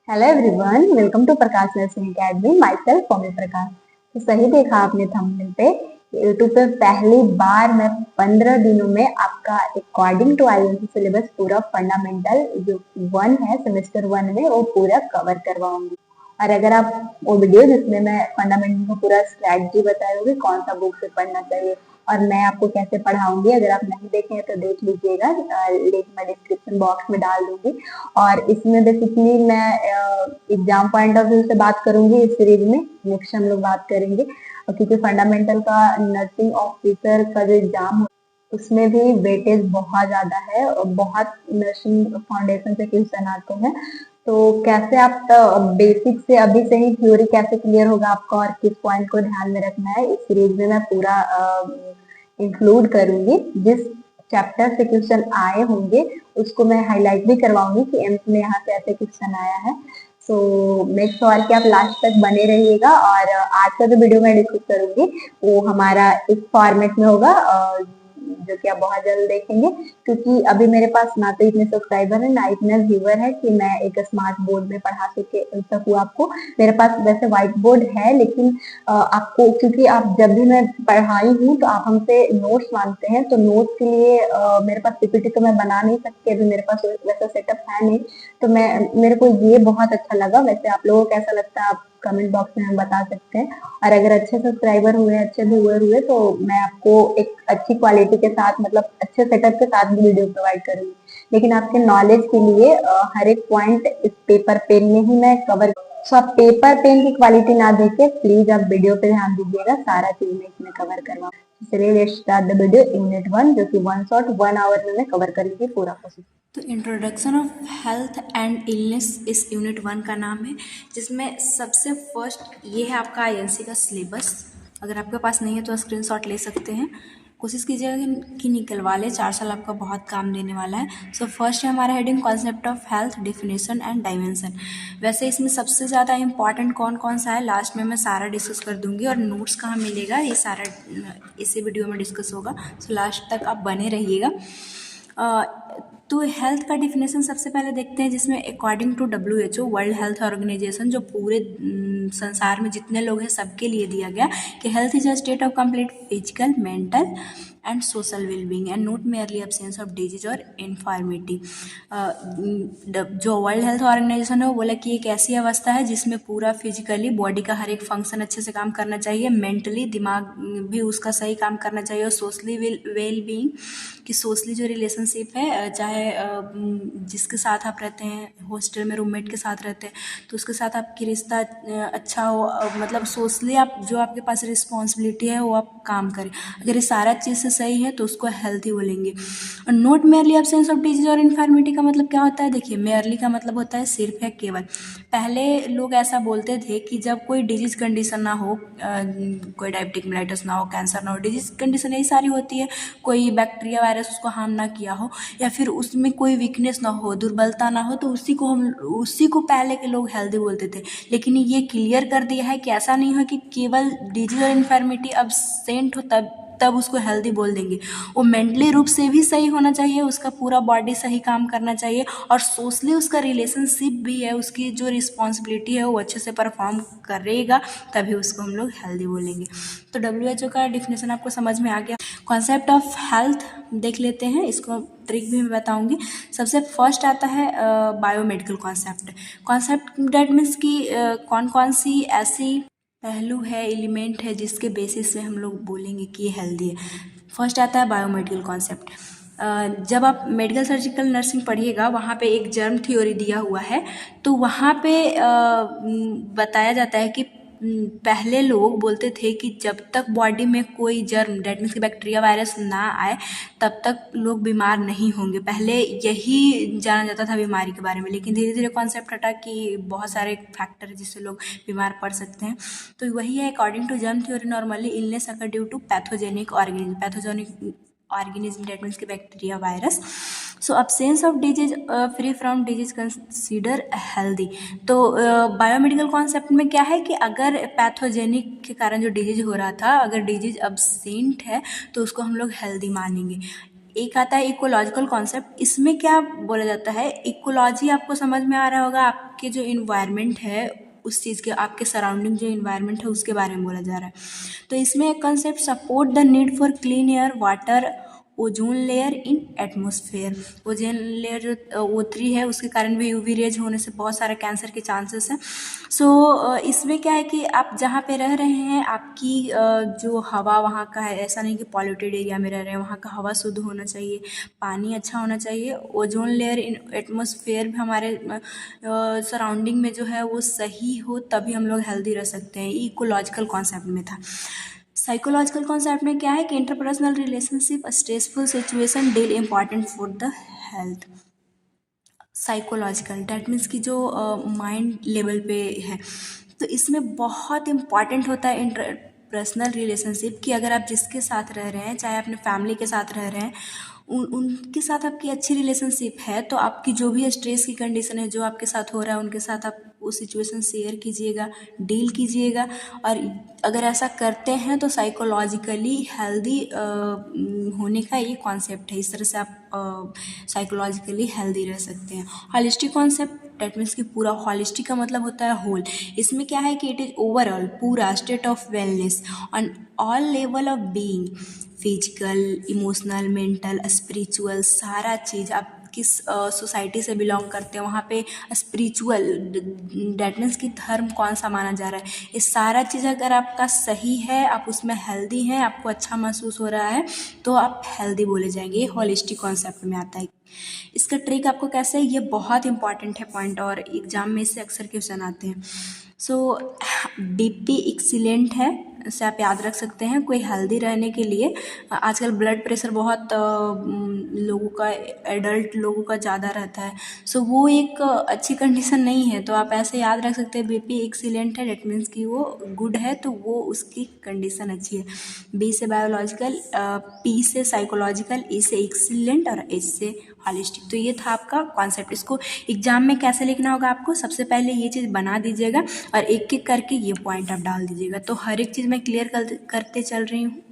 Hello everyone, welcome to Prakash nursing academy. Myself Paumi Prakash. तो सही देखा आपने थंबनेल पे। यूट्यूब पे पहली बार मैं 15 दिनों में आपका अकॉर्डिंग टू आईएमसी सिलेबस पूरा फंडामेंटल जो 1 है सेमेस्टर 1 में वो पूरा कवर करवाऊंगी। और अगर आप वो वीडियो जिसमें मैं फंडामेंटल को पूरा स्ट्रैटेजी बताऊंगी कौन सा बुक से पढ़ना चाहिए और मैं आपको कैसे पढ़ाऊंगी, अगर आप नहीं देखे हैं तो देख लीजिएगा। लिंक मैं डिस्क्रिप्शन बॉक्स में डाल दूंगी। और इसमें बेसिकली मैं एग्जाम पॉइंट ऑफ व्यू से बात करूंगी। इस सीरीज में नेक्स्ट हम लोग बात करेंगे, और क्योंकि फंडामेंटल का नर्सिंग ऑफिसर का जो एग्जाम उसमें भी वेटेज बहुत ज्यादा है और बहुत नर्सिंग फाउंडेशन से क्वेश्चन आते हैं। तो कैसे आप बेसिक से अभी से ही थ्योरी कैसे क्लियर होगा आपका और किस पॉइंट को ध्यान में रखना है, इस सीरीज में मैं पूरा इंक्लूड करूंगी। जिस चैप्टर से क्वेश्चन आए होंगे उसको मैं हाईलाइट भी करवाऊंगी कि एम्स में यहाँ से ऐसे क्वेश्चन आया है। सो मेक श्योर कि आप लास्ट तक बने रहिएगा। और आज का जो वीडियो मैं डिस्कस करूंगी वो हमारा इस फॉर्मेट में होगा, जो कि आप बहुत जल्द देखेंगे, क्योंकि अभी मेरे पास ना तो इतने सब्सक्राइबर है ना इतना व्यूअर है कि मैं एक स्मार्ट बोर्ड में पढ़ा सकूँ आपको। मेरे पास वैसे व्हाइट बोर्ड है, लेकिन आपको क्योंकि आप जब भी मैं पढ़ाई हूँ तो आप हमसे नोट्स मांगते हैं, तो नोट्स के लिए मेरे पास पीपीटी तो मैं बना नहीं सकती, अभी मेरे पास वैसा सेटअप है नहीं। तो मेरे को ये बहुत अच्छा लगा। वैसे आप लोगों को कैसा लगता है आप कमेंट बॉक्स में हम बता सकते हैं। और अगर अच्छे सब्सक्राइबर हुए, अच्छे व्यूअर हुए, तो मैं आपको एक अच्छी क्वालिटी के साथ, मतलब अच्छे सेटअप के साथ भी वीडियो प्रोवाइड करूंगी। लेकिन आपके नॉलेज के लिए हर एक पॉइंट इस पेपर पेन में ही मैं कवर। सो आप पेपर पेन की क्वालिटी ना देखे, प्लीज आप वीडियो पे ध्यान दीजिएगा। सारा चीज मैं इसमें कवर करवा। चलिए let's start the video. Unit 1 जो कि 1 शॉट 1 आवर में मैं कवर कर लीजिए पूरा प्रोसेस। तो introduction of health and illness इस यूनिट 1 का नाम है, जिसमें सबसे फर्स्ट ये है आपका आईएनसी का सिलेबस। अगर आपके पास नहीं है तो स्क्रीनशॉट ले सकते हैं। कोशिश कीजिएगा कि निकलवा ले, 4 साल आपका बहुत काम देने वाला है। सो फर्स्ट है हमारा heading concept of health, definition and dimension. वैसे इसमें सबसे ज़्यादा इंपॉर्टेंट कौन कौन सा है लास्ट में मैं सारा डिस्कस कर दूंगी, और नोट्स कहाँ मिलेगा ये सारा इसी वीडियो में डिस्कस होगा। सो लास्ट तक आप बने रहिएगा। तो हेल्थ का डिफिनेशन सबसे पहले देखते हैं, जिसमें according to WHO world health organization, जो पूरे संसार में जितने लोग हैं सबके लिए दिया गया कि health is a state of complete physical, mental and social wellbeing and not merely absence of disease और इन्फॉर्मिटी। जो वर्ल्ड हेल्थ ऑर्गेनाइजेशन है वो बोला कि एक ऐसी अवस्था है जिसमें पूरा फिजिकली बॉडी का हर एक फंक्शन अच्छे से काम करना चाहिए, मेंटली दिमाग भी उसका सही काम करना चाहिए, और सोशली वेल बीइंग कि सोशली जो रिलेशनशिप है, चाहे जिसके साथ आप रहते हैं, हॉस्टल में रूममेट के साथ रहते हैं तो उसके साथ आपकी रिश्ता अच्छा हो, मतलब सोशली आप जो आपके पास रिस्पॉन्सिबिलिटी है वो आप काम करें। अगर ये सारा चीज़ से सही है तो उसको हेल्थी बोलेंगे। और not merely absence of disease और इन्फॉर्मिटी का मतलब क्या होता है? देखिए, मेयरली का मतलब होता है सिर्फ या केवल। पहले लोग ऐसा बोलते थे कि जब कोई डिजीज कंडीशन ना हो, कोई डायबिटिक मेलाइटस ना हो, कैंसर ना हो, डिजीज कंडीशन यही सारी होती है, कोई बैक्टीरिया वायरस उसको हार्म ना किया हो, या फिर उसमें कोई वीकनेस ना हो, दुर्बलता ना हो, तो उसी को पहले के लोग हेल्दी बोलते थे। लेकिन ये क्लियर कर दिया है कि ऐसा नहीं हो कि केवल डिजीज और इन्फॉर्मिटी अब्सेंट हो तब उसको हेल्दी बोल देंगे। वो मेंटली रूप से भी सही होना चाहिए, उसका पूरा बॉडी सही काम करना चाहिए, और सोशली उसका रिलेशनशिप भी है, उसकी जो रिस्पॉन्सिबिलिटी है वो अच्छे से परफॉर्म करेगा, तभी उसको हम लोग हेल्दी बोलेंगे। तो WHO का डिफिनेशन आपको समझ में आ गया। कॉन्सेप्ट ऑफ हेल्थ देख लेते हैं, इसको ट्रिक भी मैं बताऊंगी। सबसे फर्स्ट आता है बायोमेडिकल कॉन्सेप्ट डेट मीन्स कि कौन कौन सी ऐसी पहलू है, एलिमेंट है जिसके बेसिस पे हम लोग बोलेंगे कि ये हेल्दी है। फर्स्ट आता है बायोमेडिकल कॉन्सेप्ट। जब आप मेडिकल सर्जिकल नर्सिंग पढ़िएगा वहाँ पे एक जर्म थ्योरी दिया हुआ है, तो वहाँ पे बताया जाता है कि पहले लोग बोलते थे कि जब तक बॉडी में कोई जर्म, डेट मीन्स कि बैक्टीरिया वायरस ना आए तब तक लोग बीमार नहीं होंगे। पहले यही जाना जाता था बीमारी के बारे में, लेकिन धीरे धीरे कॉन्सेप्ट हटा कि बहुत सारे फैक्टर है जिससे लोग बीमार पड़ सकते हैं। तो वही है, according to germ theory normally illness occur due to pathogenic organism that means कि bacteria virus. So absence of disease free from disease consider healthy. तो बायोमेडिकल कॉन्सेप्ट में क्या है कि अगर पैथोजेनिक के कारण जो डिजीज हो रहा था, अगर डिजीज अब्सेंट है तो उसको हम लोग हेल्दी मानेंगे। एक आता है इकोलॉजिकल कॉन्सेप्ट। इसमें क्या बोला जाता है, इकोलॉजी आपको समझ में आ रहा होगा, आपके जो इन्वायरमेंट है उस चीज़ के, आपके सराउंडिंग जो इन्वायरमेंट है उसके बारे में बोला जा रहा है। तो इसमें एक concept, support the need for clean air, water, ozone layer in atmosphere. Ozone layer जो O3 है उसके कारण भी यूवी रेज होने से बहुत सारे कैंसर के चांसेस हैं। सो इसमें क्या है कि आप जहाँ पे रह रहे हैं, आपकी जो हवा वहाँ का है, ऐसा नहीं कि पॉल्यूटेड एरिया में रह रहे हैं, वहाँ का हवा शुद्ध होना चाहिए, पानी अच्छा होना चाहिए, ओजोन लेयर इन एटमॉस्फेयर भी हमारे सराउंडिंग में जो है वो सही हो, तभी हम लोग हेल्दी रह सकते हैं। इकोलॉजिकल कॉन्सेप्ट में था। साइकोलॉजिकल कॉन्सेप्ट में क्या है कि interpersonal relationship, stressful situation deal important for the health. Psychological that means कि जो माइंड लेवल पे है, तो इसमें बहुत इम्पॉर्टेंट होता है इंटरपर्सनल रिलेशनशिप, कि अगर आप जिसके साथ रह रहे हैं, चाहे अपने फैमिली के साथ रह रहे हैं, उनके साथ आपकी अच्छी रिलेशनशिप है, तो आपकी जो भी स्ट्रेस की कंडीशन है जो आपके साथ हो रहा है, उनके साथ आप वो सिचुएशन शेयर कीजिएगा, डील कीजिएगा। और अगर ऐसा करते हैं तो साइकोलॉजिकली हेल्दी होने का ये कॉन्सेप्ट है। इस तरह से आप साइकोलॉजिकली हेल्दी रह सकते हैं। हॉलिस्टिक कॉन्सेप्ट डैट मीन्स कि पूरा, हॉलिस्टिक का मतलब होता है होल। इसमें क्या है कि इट इज़ ओवरऑल, पूरा state of wellness on all level of being, physical, emotional, mental, spiritual, सारा चीज़। आप किस सोसाइटी से बिलोंग करते हैं, वहाँ पे स्पिरिचुअल डैट मीन्स कि धर्म कौन सा माना जा रहा है, ये सारा चीज़ अगर आपका सही है, आप उसमें हेल्दी हैं, आपको अच्छा महसूस हो रहा है, तो आप हेल्दी बोले जाएंगे। ये होलिस्टिक कॉन्सेप्ट में आता है। इसका ट्रिक आपको कैसे है, ये बहुत इंपॉर्टेंट है पॉइंट, और एग्जाम में इससे अक्सर क्वेश्चन आते हैं। सो DP एक्सीलेंट है, इसे आप याद रख सकते हैं। कोई हेल्दी रहने के लिए, आजकल ब्लड प्रेशर बहुत लोगों का, एडल्ट लोगों का ज़्यादा रहता है, सो वो एक अच्छी कंडीशन नहीं है, तो आप ऐसे याद रख सकते हैं BP एक्सीलेंट है, डेट मीन्स कि वो गुड है, तो वो उसकी कंडीशन अच्छी है। B से बायोलॉजिकल, P से साइकोलॉजिकल, E से एक्सीलेंट और H से हॉलिस्टिक। तो ये था आपका कॉन्सेप्ट। इसको एग्जाम में कैसे लिखना होगा आपको, सबसे पहले ये चीज़ बना दीजिएगा और एक एक करके ये पॉइंट आप डाल दीजिएगा, तो हर एक चीज़ मैं क्लियर करते चल रही हूँ।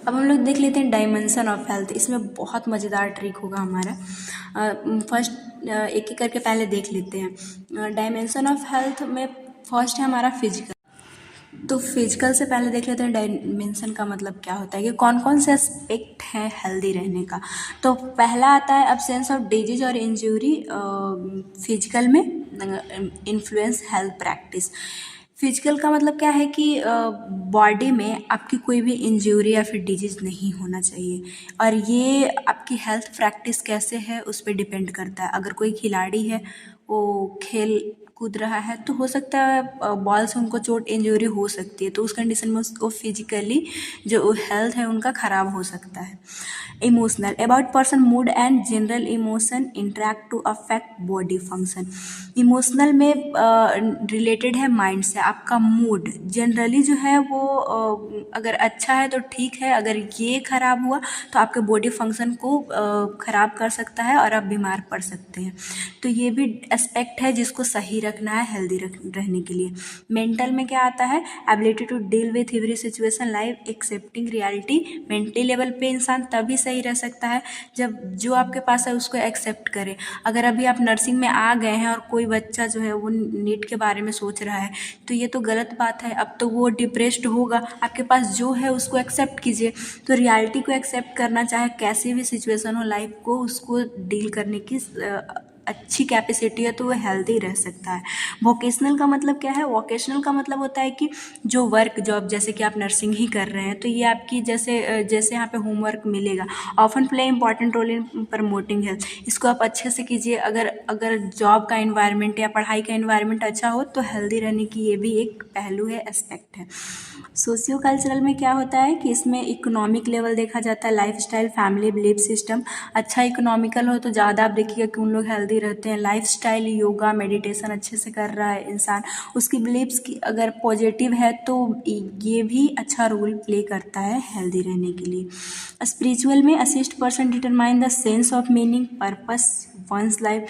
अब हम लोग देख लेते हैं डायमेंशन ऑफ हेल्थ। इसमें बहुत मज़ेदार ट्रिक होगा हमारा। फर्स्ट एक एक करके पहले देख लेते हैं। डायमेंशन ऑफ हेल्थ में फर्स्ट है हमारा फिजिकल। तो फिजिकल से पहले देख लेते हैं डायमेंशन का मतलब क्या होता है, कि कौन कौन से एस्पेक्ट हैं हेल्दी रहने का। तो पहला आता है अब्सेंस ऑफ डिजीज और इंजरी फिजिकल में इन्फ्लुएंस हेल्थ प्रैक्टिस। फिजिकल का मतलब क्या है कि बॉडी में आपकी कोई भी इंजरी या फिर डिजीज नहीं होना चाहिए, और ये आपकी हेल्थ प्रैक्टिस कैसे है उस पर डिपेंड करता है। अगर कोई खिलाड़ी है, वो खेल कूद रहा है, तो हो सकता है बॉल से उनको चोट इंजरी हो सकती है, तो उस कंडीशन में उसको फिजिकली जो हेल्थ है उनका ख़राब हो सकता है। Emotional, about person mood and general emotion interact to affect body function. Emotional में रिलेटेड है माइंड से। आपका मूड जनरली जो है वो अगर अच्छा है तो ठीक है, अगर ये ख़राब हुआ तो आपके बॉडी फंक्शन को ख़राब कर सकता है और आप बीमार पड़ सकते हैं। तो ये भी एस्पेक्ट है जिसको सही रखना है हेल्दी रहने के लिए। मेंटल में क्या आता है, ability to deal with every situation life accepting reality. Mentally level पे इंसान तभी सही रह सकता है जब जो आपके पास है उसको एक्सेप्ट करे। अगर अभी आप नर्सिंग में आ गए हैं और कोई बच्चा जो है वो नीट के बारे में सोच रहा है, तो ये तो गलत बात है। अब तो वो डिप्रेस्ड होगा, आपके पास जो है उसको एक्सेप्ट कीजिए। तो रियलिटी को एक्सेप्ट करना, चाहे कैसी भी सिचुएशन हो लाइफ को, उसको डील करने की अच्छी कैपेसिटी है, तो वो हेल्दी रह सकता है। वोकेशनल का मतलब क्या है, वोकेशनल का मतलब होता है कि जो वर्क जॉब, जैसे कि आप नर्सिंग ही कर रहे हैं, तो ये आपकी जैसे जैसे यहाँ पे होमवर्क मिलेगा, often play important role in promoting health. इसको आप अच्छे से कीजिए। अगर अगर जॉब का इन्वायरमेंट या पढ़ाई का इन्वायरमेंट अच्छा हो तो हेल्दी रहने की ये भी एक पहलू है, एस्पेक्ट है। सोशियो कल्चरल में क्या होता है कि इसमें इकोनॉमिक लेवल देखा जाता है, life style, family, belief system. अच्छा इकोनॉमिकल हो तो ज़्यादा आप देखिएगा कि उन लोग हेल्दी रहते हैं। लाइफ स्टाइल, योगा, मेडिटेशन अच्छे से कर रहा है इंसान, उसकी बिलीव्स की अगर पॉजिटिव है तो ये भी अच्छा रोल प्ले करता है हेल्दी रहने के लिए। स्पिरिचुअल में assist person determine the sense of meaning, purpose one's life.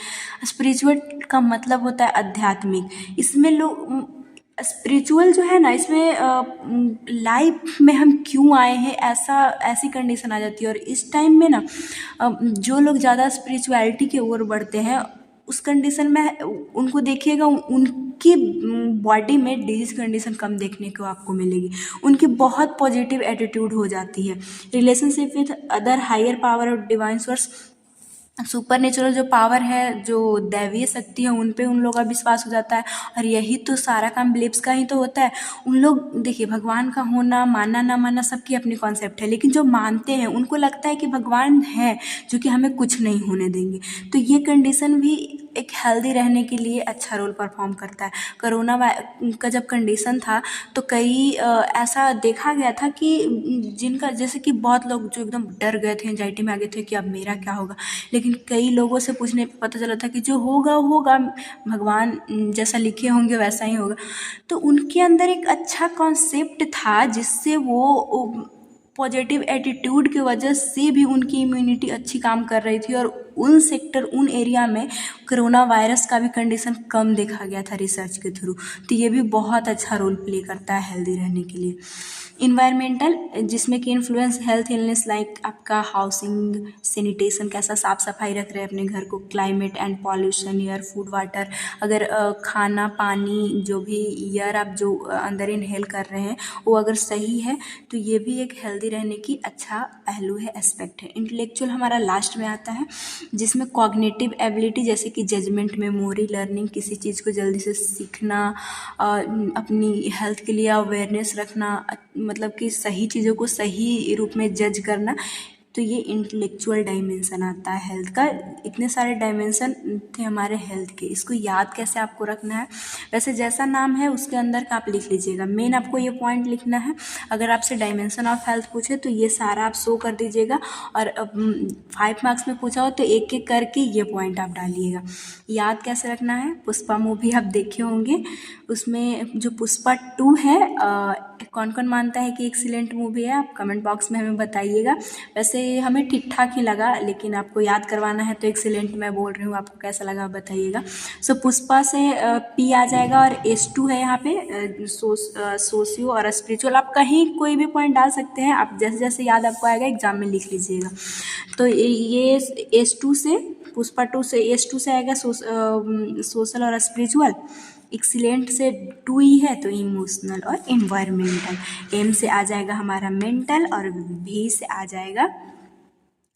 Spiritual का मतलब होता है आध्यात्मिक। इसमें लोग स्पिरिचुअल जो है ना, इसमें लाइफ में हम क्यों आए हैं, ऐसी कंडीशन आ जाती है। और इस टाइम में ना जो लोग ज़्यादा स्पिरिचुअलिटी की ओर बढ़ते हैं, उस कंडीशन में उनको देखिएगा, उनकी बॉडी में डिजीज कंडीशन कम देखने को आपको मिलेगी। उनकी बहुत पॉजिटिव एटीट्यूड हो जाती है। Relationship with other higher power और डिवाइन सोर्स, सुपर नेचुरल जो पावर है, जो दैवीय शक्ति है, उन पे उन लोगों का विश्वास हो जाता है। और यही तो सारा काम बिलीव्स का ही तो होता है। उन लोग देखिए, भगवान का होना, मानना ना मानना सबकी अपनी कॉन्सेप्ट है, लेकिन जो मानते हैं उनको लगता है कि भगवान है जो कि हमें कुछ नहीं होने देंगे। तो ये कंडीशन भी एक हेल्दी रहने के लिए अच्छा रोल परफॉर्म करता है। कोरोना का जब कंडीशन था तो कई ऐसा देखा गया था कि जिनका, जैसे कि बहुत लोग जो एकदम डर गए थे, एंजाइटी में आ गए थे कि अब मेरा क्या होगा। लेकिन कई लोगों से पूछने पे पता चला था कि जो होगा होगा, भगवान जैसा लिखे होंगे वैसा ही होगा। तो उनके अंदर एक अच्छा कॉन्सेप्ट था, जिससे वो पॉजिटिव एटीट्यूड की वजह से भी उनकी इम्यूनिटी अच्छी काम कर रही थी। और उन सेक्टर, उन एरिया में कोरोना वायरस का भी कंडीशन कम देखा गया था रिसर्च के थ्रू। तो ये भी बहुत अच्छा रोल प्ले करता है हेल्दी रहने के लिए। इन्वायरमेंटल, जिसमें कि इन्फ्लुएंस हेल्थ इलनेस, लाइक आपका हाउसिंग, सैनिटेशन, कैसा साफ़ सफाई रख रहे हैं अपने घर को, climate and pollution, air, food, water. अगर खाना, पानी, जो भी एयर आप जो अंदर इनहेल कर रहे हैं वो अगर सही है, तो ये भी एक हेल्दी रहने की अच्छा पहलू है, एस्पेक्ट है। इंटेलेक्चुअल हमारा लास्ट में आता है, जिसमें कॉग्निटिव एबिलिटी, जैसे कि जजमेंट, मेमोरी, लर्निंग, किसी चीज़ को जल्दी से सीखना, अपनी हेल्थ के लिए अवेयरनेस रखना, मतलब कि सही चीज़ों को सही रूप में जज करना। तो ये इंटेलेक्चुअल डायमेंशन आता है हेल्थ का। इतने सारे डायमेंशन थे हमारे हेल्थ के, इसको याद कैसे आपको रखना है, वैसे जैसा नाम है उसके अंदर का आप लिख लीजिएगा। मेन आपको ये पॉइंट लिखना है। अगर आपसे डायमेंशन ऑफ हेल्थ पूछे तो ये सारा आप शो कर दीजिएगा। और 5 मार्क्स में पूछा हो तो एक एक करके ये पॉइंट आप डालिएगा। याद कैसे रखना है, पुष्पा मूवी आप देखे होंगे, उसमें जो पुष्पा 2 है, कौन कौन मानता है कि एक्सीलेंट मूवी है, आप कमेंट बॉक्स में हमें बताइएगा। वैसे हमें ठीक ठाक ही लगा, लेकिन आपको याद करवाना है तो एक्सीलेंट मैं बोल रही हूँ, आपको कैसा लगा बताइएगा। सो पुष्पा से पी आ जाएगा, और S2 है यहाँ पे, सोशियो और स्पिरिचुअल। आप कहीं कोई भी पॉइंट डाल सकते हैं, आप जैसे जैसे याद आपको आएगा एग्जाम में लिख लीजिएगा। तो ये S2 से, पुष्पा 2 से S2 से आएगा सोशल और स्पिरिचुअल। एक्सीलेंट से 2 ही है तो इमोशनल और इन्वायरमेंटल। M से आ जाएगा हमारा मेंटल, और V से आ जाएगा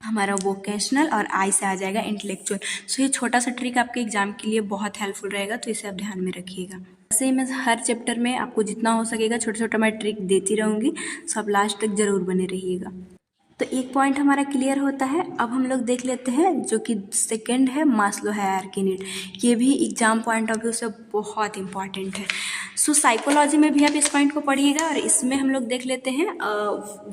हमारा वोकेशनल, और I से आ जाएगा इंटेलेक्चुअल। सो ये छोटा सा ट्रिक आपके एग्जाम के लिए बहुत हेल्पफुल रहेगा, तो इसे आप ध्यान में रखिएगा। ऐसे ही मैं हर चैप्टर में आपको जितना हो सकेगा छोटा छोटा मैं ट्रिक देती रहूँगी, सो आप लास्ट तक ज़रूर बने रहिएगा। तो एक पॉइंट हमारा क्लियर होता है। अब हम लोग देख लेते हैं जो कि सेकंड है, मास्लो हायरार्की नीड। ये भी एग्जाम पॉइंट ऑफ व्यू से बहुत इंपॉर्टेंट है। सो साइकोलॉजी में भी आप इस पॉइंट को पढ़िएगा, और इसमें हम लोग देख लेते हैं,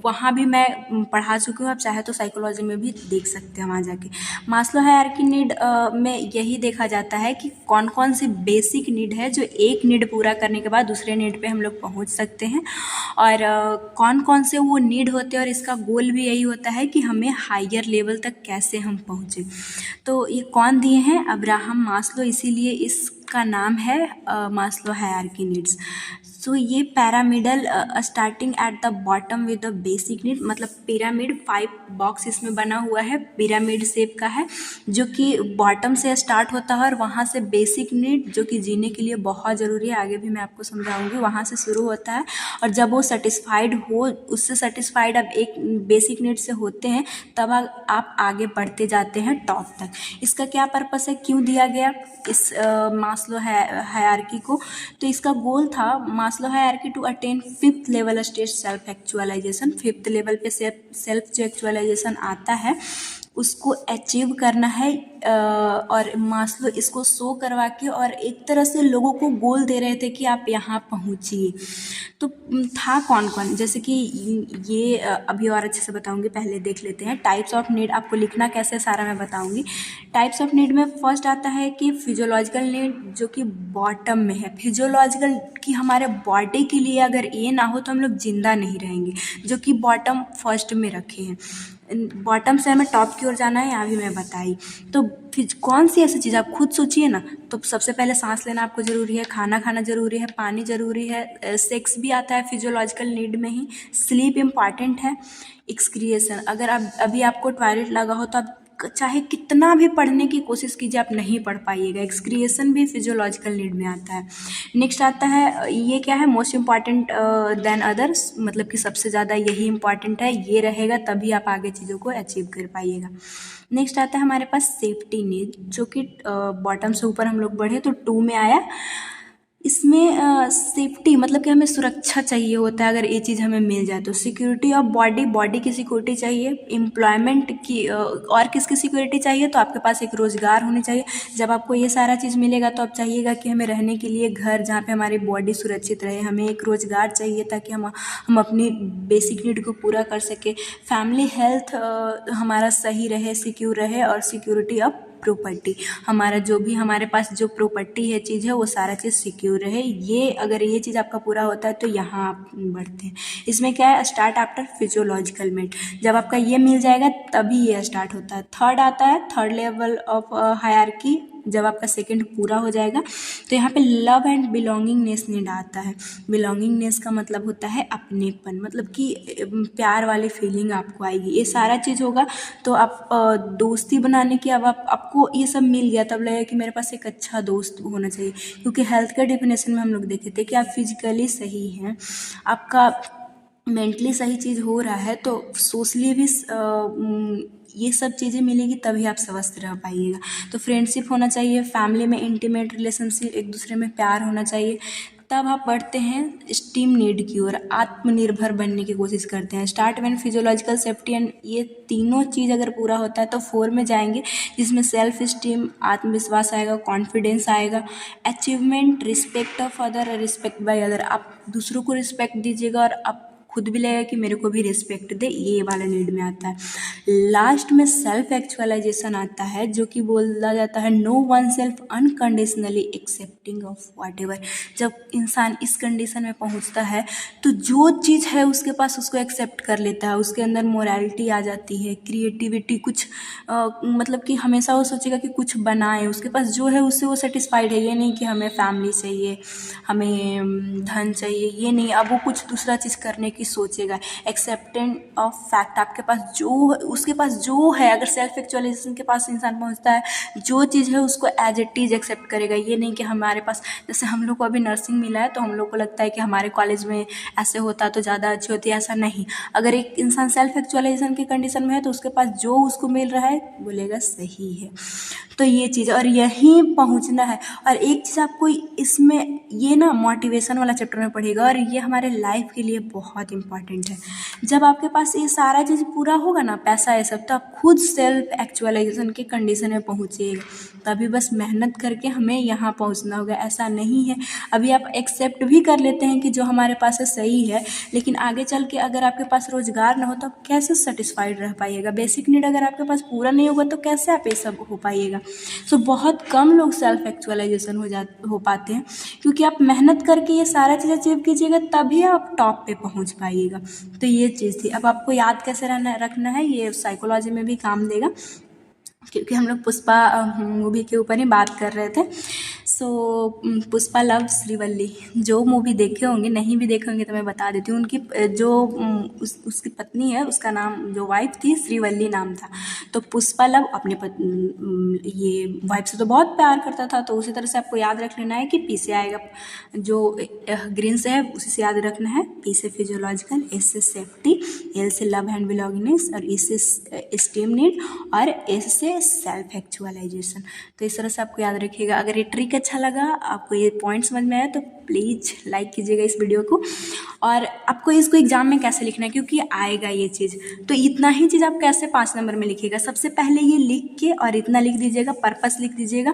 वहाँ भी मैं पढ़ा चुकी हूँ, आप चाहे तो साइकोलॉजी में भी देख सकते हैं वहाँ जाके। मास्लो हायरार्की नीड में यही देखा जाता है कि कौन कौन सी बेसिक नीड है जो एक नीड पूरा करने के बाद दूसरे नीड पे हम लोग पहुँच सकते हैं, और कौन कौन से वो नीड होते हैं, और इसका गोल भी यही होता है कि हमें हायर लेवल तक कैसे हम पहुँचे। तो ये कौन दिए हैं, अब्राहम मास्लो, इसीलिए इसका नाम है मास्लो हायरार्की नीड्स। सो ये pyramidal, starting at the bottom with the basic need, मतलब पिरामिड 5 बॉक्स इसमें बना हुआ है, पिरामिड शेप का है, जो कि बॉटम से स्टार्ट होता है और वहाँ से बेसिक नीड, जो कि जीने के लिए बहुत ज़रूरी है, आगे भी मैं आपको समझाऊंगी, वहाँ से शुरू होता है। और जब वो सेटिस्फाइड हो, उससे सेटिस्फाइड आप एक बेसिक नीड से होते हैं, तब आप आगे बढ़ते जाते हैं टॉप तक। इसका क्या पर्पस है, क्यों दिया गया इस मास्लो हायरार्की को, तो इसका गोल था Maslow hierarchy to attain 5th level stage self actualization. 5th level पे सेल्फ जो एक्चुअलाइजेशन आता है उसको अचीव करना है, और मास्लो इसको शो करवा के और एक तरह से लोगों को गोल दे रहे थे कि आप यहाँ पहुँचिए। तो था कौन कौन, जैसे कि ये अभी और अच्छे से बताऊंगी, पहले देख लेते हैं। टाइप्स ऑफ नीड आपको लिखना कैसे सारा मैं बताऊंगी। टाइप्स ऑफ नीड में फर्स्ट आता है कि फिजियोलॉजिकल नीड, जो कि बॉटम में है। फिजियोलॉजिकल कि हमारे बॉडी के लिए अगर ये ना हो तो हम लोग जिंदा नहीं रहेंगे, जो कि बॉटम फर्स्ट में रखे हैं। बॉटम से हमें टॉप की ओर जाना है, यहाँ भी मैं बताई। तो फिर कौन सी ऐसी चीज़ आप खुद सोचिए ना। तो सबसे पहले सांस लेना आपको ज़रूरी है, खाना खाना ज़रूरी है, पानी ज़रूरी है, सेक्स भी आता है फिजियोलॉजिकल नीड में ही, स्लीप इम्पॉर्टेंट है, एक्सक्रिएशन। अगर आप अभी आपको टॉयलेट लगा हो तो आप चाहे कितना भी पढ़ने की कोशिश कीजिए आप नहीं पढ़ पाइएगा। एक्सक्रिएशन भी फिजियोलॉजिकल नीड में आता है। नेक्स्ट आता है, ये क्या है, मोस्ट इम्पॉर्टेंट देन अदर्स, मतलब कि सबसे ज़्यादा यही इम्पॉर्टेंट है, ये रहेगा तभी आप आगे चीज़ों को अचीव कर पाइएगा। नेक्स्ट आता है हमारे पास सेफ्टी नीड, जो कि बॉटम से ऊपर हम लोग बढ़े तो 2 में आया। इसमें सेफ्टी मतलब कि हमें सुरक्षा चाहिए होता है। अगर ये चीज़ हमें मिल जाए तो सिक्योरिटी ऑफ बॉडी, बॉडी की सिक्योरिटी चाहिए, एम्प्लॉयमेंट की और किसकी सिक्योरिटी चाहिए, तो आपके पास एक रोज़गार होनी चाहिए। जब आपको ये सारा चीज़ मिलेगा तो आप चाहिएगा कि हमें रहने के लिए घर जहाँ पे हमारी बॉडी सुरक्षित रहे, हमें एक रोज़गार चाहिए ताकि हम अपनी बेसिक नीड को पूरा कर सकें। फैमिली हेल्थ हमारा सही रहे, सिक्योर रहे, और सिक्योरिटी ऑफ प्रॉपर्टी, हमारा जो भी हमारे पास जो प्रॉपर्टी है, चीज़ है, वो सारा चीज़ सिक्योर रहे। ये अगर ये चीज़ आपका पूरा होता है तो यहाँ आप बढ़ते हैं। इसमें क्या है, स्टार्ट आफ्टर फिजियोलॉजिकल नीड, जब आपका ये मिल जाएगा तभी ये स्टार्ट होता है। थर्ड आता है, थर्ड लेवल ऑफ हायरार्की, जब आपका सेकंड पूरा हो जाएगा तो यहाँ पे लव एंड बिलोंगिंगनेस नीड आता है। बिलोंगिंगनेस का मतलब होता है अपनेपन, मतलब कि प्यार वाली फीलिंग आपको आएगी। ये सारा चीज़ होगा तो आप दोस्ती बनाने की, अब आपको ये सब मिल गया तब लगेगा कि मेरे पास एक अच्छा दोस्त होना चाहिए। क्योंकि हेल्थ के डेफिनेशन में हम लोग देखे थे कि आप फिजिकली सही हैं, आपका मेंटली सही चीज़ हो रहा है, तो सोशली भी ये सब चीज़ें मिलेगी तभी आप स्वस्थ रह पाइएगा। तो फ्रेंडशिप होना चाहिए, फैमिली में इंटीमेट रिलेशनशिप, एक दूसरे में प्यार होना चाहिए। तब आप बढ़ते हैं स्टीम नीड की ओर, आत्मनिर्भर बनने की कोशिश करते हैं। Start when physiological safety and, ये तीनों चीज़ अगर पूरा होता है तो 4 में जाएंगे, जिसमें सेल्फ स्टीम, आत्मविश्वास आएगा, कॉन्फिडेंस आएगा, achievement, respect of other, respect by other, आप दूसरों को रिस्पेक्ट दीजिएगा और आप खुद भी लगेगा कि मेरे को भी रिस्पेक्ट दे, ये वाला नीड में आता है। लास्ट में सेल्फ एक्चुअलाइजेशन आता है, जो कि बोला जाता है no one self unconditionally accepting of whatever. जब इंसान इस कंडीशन में पहुंचता है तो जो चीज़ है उसके पास उसको एक्सेप्ट कर लेता है, उसके अंदर मोरालिटी आ जाती है, क्रिएटिविटी, कुछ मतलब कि हमेशा वो सोचेगा कि कुछ बनाए, उसके पास जो है उससे वो सेटिस्फाइड है। ये नहीं कि हमें फैमिली चाहिए, हमें धन चाहिए, ये नहीं, अब वो कुछ दूसरा चीज़ करने की सोचेगा। एक्सेप्टेंस ऑफ फैक्ट, आपके पास जो, उसके पास जो है, अगर सेल्फ एक्चुअलाइजेशन के पास इंसान पहुंचता है, जो चीज़ है उसको एज इट इज़ एक्सेप्ट करेगा। ये नहीं कि हमारे पास, जैसे हम लोग को अभी नर्सिंग मिला है तो हम लोग को लगता है कि हमारे कॉलेज में ऐसे होता तो ज़्यादा अच्छी होती है, ऐसा नहीं। अगर एक इंसान सेल्फ एक्चुअलाइजेशन की कंडीशन में है तो उसके पास जो उसको मिल रहा है बोलेगा सही है। तो ये चीज़, और यहीं पहुंचना है। और एक चीज़ आपको इसमें, ये ना मोटिवेशन वाला चैप्टर में पढ़ेगा, और ये हमारे लाइफ के लिए बहुत इंपॉर्टेंट है। जब आपके पास ये सारा चीज़ पूरा होगा ना, पैसा ये सब, तो आप खुद सेल्फ एक्चुअलाइजेशन के कंडीशन में पहुँचिएगा। तभी बस मेहनत करके हमें यहाँ पहुँचना होगा, ऐसा नहीं है। अभी आप एक्सेप्ट भी कर लेते हैं कि जो हमारे पास है सही है, लेकिन आगे चल के अगर आपके पास रोज़गार ना हो तो आप कैसे सेटिस्फाइड रह पाइएगा। बेसिक नीड अगर आपके पास पूरा नहीं होगा तो कैसे आप ये सब हो पाइएगा। सो बहुत कम लोग सेल्फ एक्चुअलाइजेशन हो पाते हैं, क्योंकि आप मेहनत करके ये सारा चीज़ अचीव कीजिएगा तभी आप टॉप पे पहुंच पाइएगा। तो ये चीज़ थी। अब आपको याद कैसे रखना है, ये साइकोलॉजी में भी काम देगा, क्योंकि हम लोग पुष्पा मूवी के ऊपर ही बात कर रहे थे। सो पुष्पा लव श्रीवल्ली, जो मूवी देखे होंगे, नहीं भी देखे होंगे तो मैं बता देती हूँ। उनकी जो उसकी पत्नी है, उसका नाम, जो वाइफ थी, श्रीवल्ली नाम था। तो पुष्पा लव अपने ये वाइफ से तो बहुत प्यार करता था। तो उसी तरह से आपको याद रख लेना है कि पी से आएगा, जो ग्रीन से है उसी से याद रखना है। पी से फिजियोलॉजिकल, एस से सेफ्टी, एल से लव एंड बिलोंगिंगनेस, और ई से स्टीम नीड, और एस से सेल्फ एक्चुअलाइजेशन। तो इस तरह से आपको याद रखिएगा। अगर ये ट्रिक अच्छा लगा, आपको ये पॉइंट समझ में आया, तो प्लीज़ लाइक कीजिएगा इस वीडियो को। और आपको इसको एग्जाम में कैसे लिखना है, क्योंकि आएगा ये चीज़, तो इतना ही चीज़ आप कैसे 5 नंबर में लिखिएगा। सबसे पहले ये लिख के और इतना लिख दीजिएगा, पर्पस लिख दीजिएगा,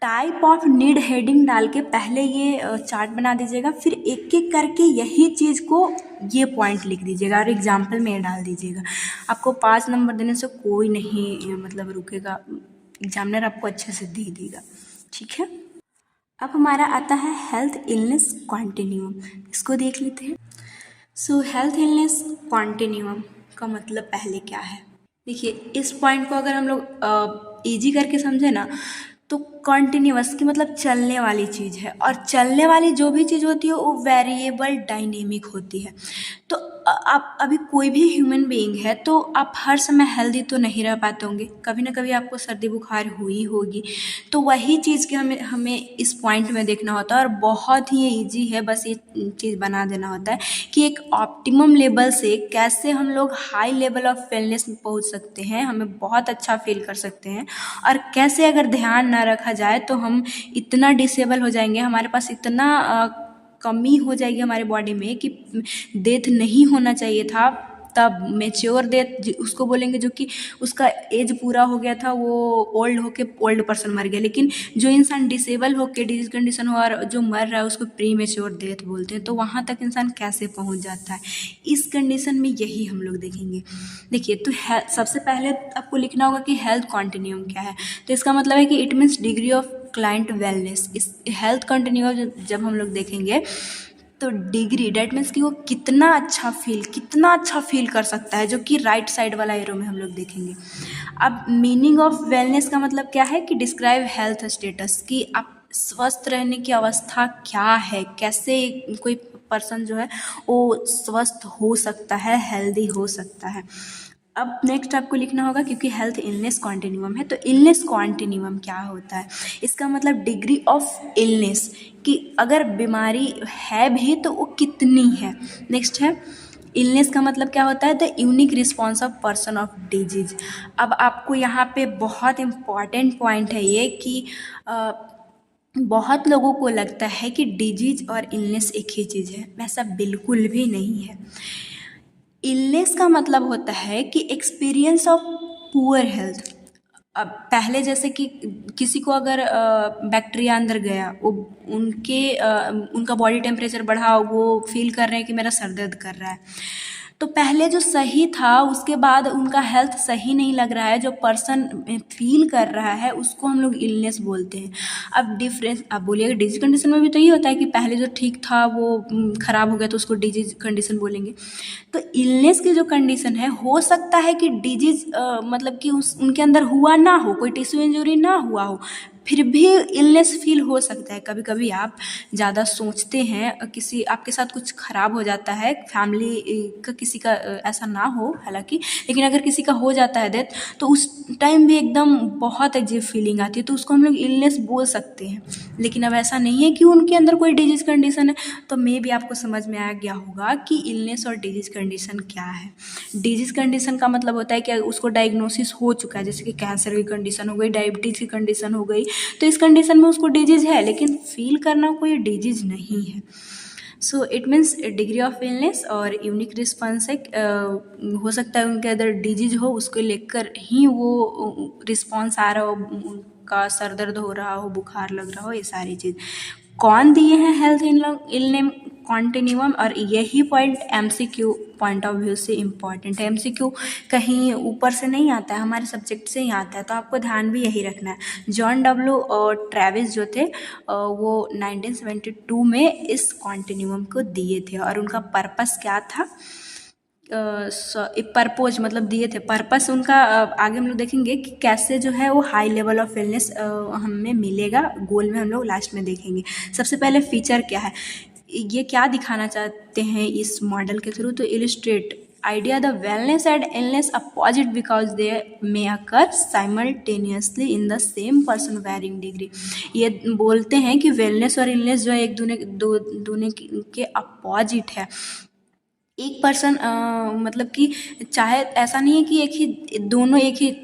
टाइप ऑफ नीड हेडिंग डाल के पहले ये चार्ट बना दीजिएगा, फिर एक एक करके यही चीज़ को, ये पॉइंट लिख दीजिएगा और एग्जाम्पल में डाल दीजिएगा। आपको 5 नंबर देने से कोई नहीं मतलब रुकेगा, एग्जामिनर आपको अच्छे से दे देगा, ठीक है। अब हमारा आता है हेल्थ इलनेस कॉन्टिन्यूम, इसको देख लेते हैं। सो हेल्थ इलनेस कॉन्टिन्यूम का मतलब पहले क्या है, देखिए इस पॉइंट को अगर हम लोग ईजी करके समझे ना, तो कॉन्टिन्यूअस की मतलब चलने वाली चीज़ है, और चलने वाली जो भी चीज़ होती है वो वेरिएबल डायनेमिक होती है। तो आप अभी कोई भी ह्यूमन बीइंग है तो आप हर समय हेल्दी तो नहीं रह पाते होंगे, कभी ना कभी आपको सर्दी बुखार हुई होगी। तो वही चीज़ के हमें हमें इस पॉइंट में देखना होता है, और बहुत ही ईजी है, बस ये चीज़ बना देना होता है कि एक ऑप्टिमम लेवल से कैसे हम लोग हाई लेवल ऑफ वेलनेस में पहुंच सकते हैं, हमें बहुत अच्छा फील कर सकते हैं, और कैसे अगर ध्यान ना रखा जाए तो हम इतना डिसेबल हो जाएंगे, हमारे पास इतना कमी हो जाएगी हमारे बॉडी में कि डेथ नहीं होना चाहिए था, तब मेच्योर डेथ उसको बोलेंगे, जो कि उसका एज पूरा हो गया था, वो ओल्ड होके ओल्ड पर्सन मर गया। लेकिन जो इंसान डिसेबल होके डिजीज कंडीशन हो और जो मर रहा है उसको प्री मेच्योर डेथ बोलते हैं। तो वहाँ तक इंसान कैसे पहुँच जाता है, इस कंडीशन में यही हम लोग देखेंगे। देखिए, तो सबसे पहले आपको लिखना होगा कि हेल्थ कॉन्टिन्यूम क्या है। तो इसका मतलब है कि it means degree of client wellness. इस हेल्थ कॉन्टिन्यूम जब हम लोग देखेंगे तो डिग्री डेट मीन्स कि वो कितना अच्छा फील कर सकता है, जो कि राइट साइड वाला एरो में हम लोग देखेंगे। अब मीनिंग ऑफ वेलनेस का मतलब क्या है कि डिस्क्राइब हेल्थ स्टेटस, कि आप स्वस्थ रहने की अवस्था क्या है, कैसे कोई पर्सन जो है वो स्वस्थ हो सकता है, हेल्दी हो सकता है। अब नेक्स्ट आपको लिखना होगा, क्योंकि हेल्थ इलनेस कॉन्टिन्यूम है, तो इलनेस कॉन्टिन्यूम क्या होता है। इसका मतलब डिग्री ऑफ इलनेस, कि अगर बीमारी है भी तो वो कितनी है। नेक्स्ट है इलनेस का मतलब क्या होता है, the unique response of person of disease. अब आपको यहाँ पे बहुत इम्पॉर्टेंट पॉइंट है ये कि बहुत लोगों को लगता है कि डिजीज और इलनेस एक ही चीज़ है, वैसा बिल्कुल भी नहीं है। इलनेस का मतलब होता है कि एक्सपीरियंस ऑफ पुअर हेल्थ। अब पहले जैसे कि किसी को अगर बैक्टीरिया अंदर गया, वो उनका बॉडी टेम्परेचर बढ़ा, वो फील कर रहे हैं कि मेरा सर दर्द कर रहा है, तो पहले जो सही था उसके बाद उनका हेल्थ सही नहीं लग रहा है, जो पर्सन फील कर रहा है उसको हम लोग इलनेस बोलते हैं। अब डिफरेंस, अब बोलिएगा डिजीज कंडीशन में भी तो ये होता है कि पहले जो ठीक था वो ख़राब हो गया तो उसको डिजीज कंडीशन बोलेंगे। तो इलनेस की जो कंडीशन है, हो सकता है कि डिजीज मतलब कि उनके अंदर हुआ ना हो, कोई टिश्यू इंजरी ना हुआ हो, फिर भी इलनेस फील हो सकता है। कभी कभी आप ज़्यादा सोचते हैं, किसी आपके साथ कुछ ख़राब हो जाता है, फैमिली का किसी का ऐसा ना हो हालांकि, लेकिन अगर किसी का हो जाता है डेथ, तो उस टाइम भी एकदम बहुत अजीब फीलिंग आती है, तो उसको हम लोग इलनेस बोल सकते हैं। लेकिन अब ऐसा नहीं है कि उनके अंदर कोई डिजीज कंडीशन है। तो मे भी आपको समझ में आ गया होगा कि इलनेस और डिजीज कंडीशन क्या है। डिजीज कंडीशन का मतलब होता है कि उसको डायग्नोसिस हो चुका है, जैसे कि कैंसर की कंडीशन हो गई, डायबिटीज़ की कंडीशन हो गई, तो इस कंडीशन में उसको डिजीज है, लेकिन फील करना कोई डिजीज नहीं है। So it means degree of illness और यूनिक रिस्पॉन्स है। हो सकता है उनके अंदर डिजीज हो, उसको लेकर ही वो रिस्पॉन्स आ रहा हो, उनका सर दर्द हो रहा हो, बुखार लग रहा हो, ये सारी चीज़ कौन दिए हैं हेल्थ इलनेम कॉन्टिन्यूम। और यही point MCQ point of view से इम्पॉर्टेंट है। एमसीक्यू कहीं ऊपर से नहीं आता है, हमारे सब्जेक्ट से ही आता है, तो आपको ध्यान भी यही रखना है। जॉन डब्ल्यू और ट्रेविस जो थे वो 1972 में इस कॉन्टिन्यूम को दिए थे, और उनका पर्पस क्या था, पर्पोज मतलब दिए थे पर्पस उनका। आगे हम लोग देखेंगे कि कैसे जो है वो हाई लेवल ऑफ वेलनेस हमें मिलेगा, गोल में हम लोग लास्ट में देखेंगे। सबसे पहले फीचर क्या है, ये क्या दिखाना चाहते हैं इस मॉडल के थ्रू, तो illustrate idea the wellness and illness opposite because they may occur simultaneously in the same person varying degree। ये बोलते हैं कि वेलनेस और इलनेस जो है एक दूने के अपोजिट है। एक पर्सन मतलब कि चाहे ऐसा नहीं है कि एक ही दोनों एक ही,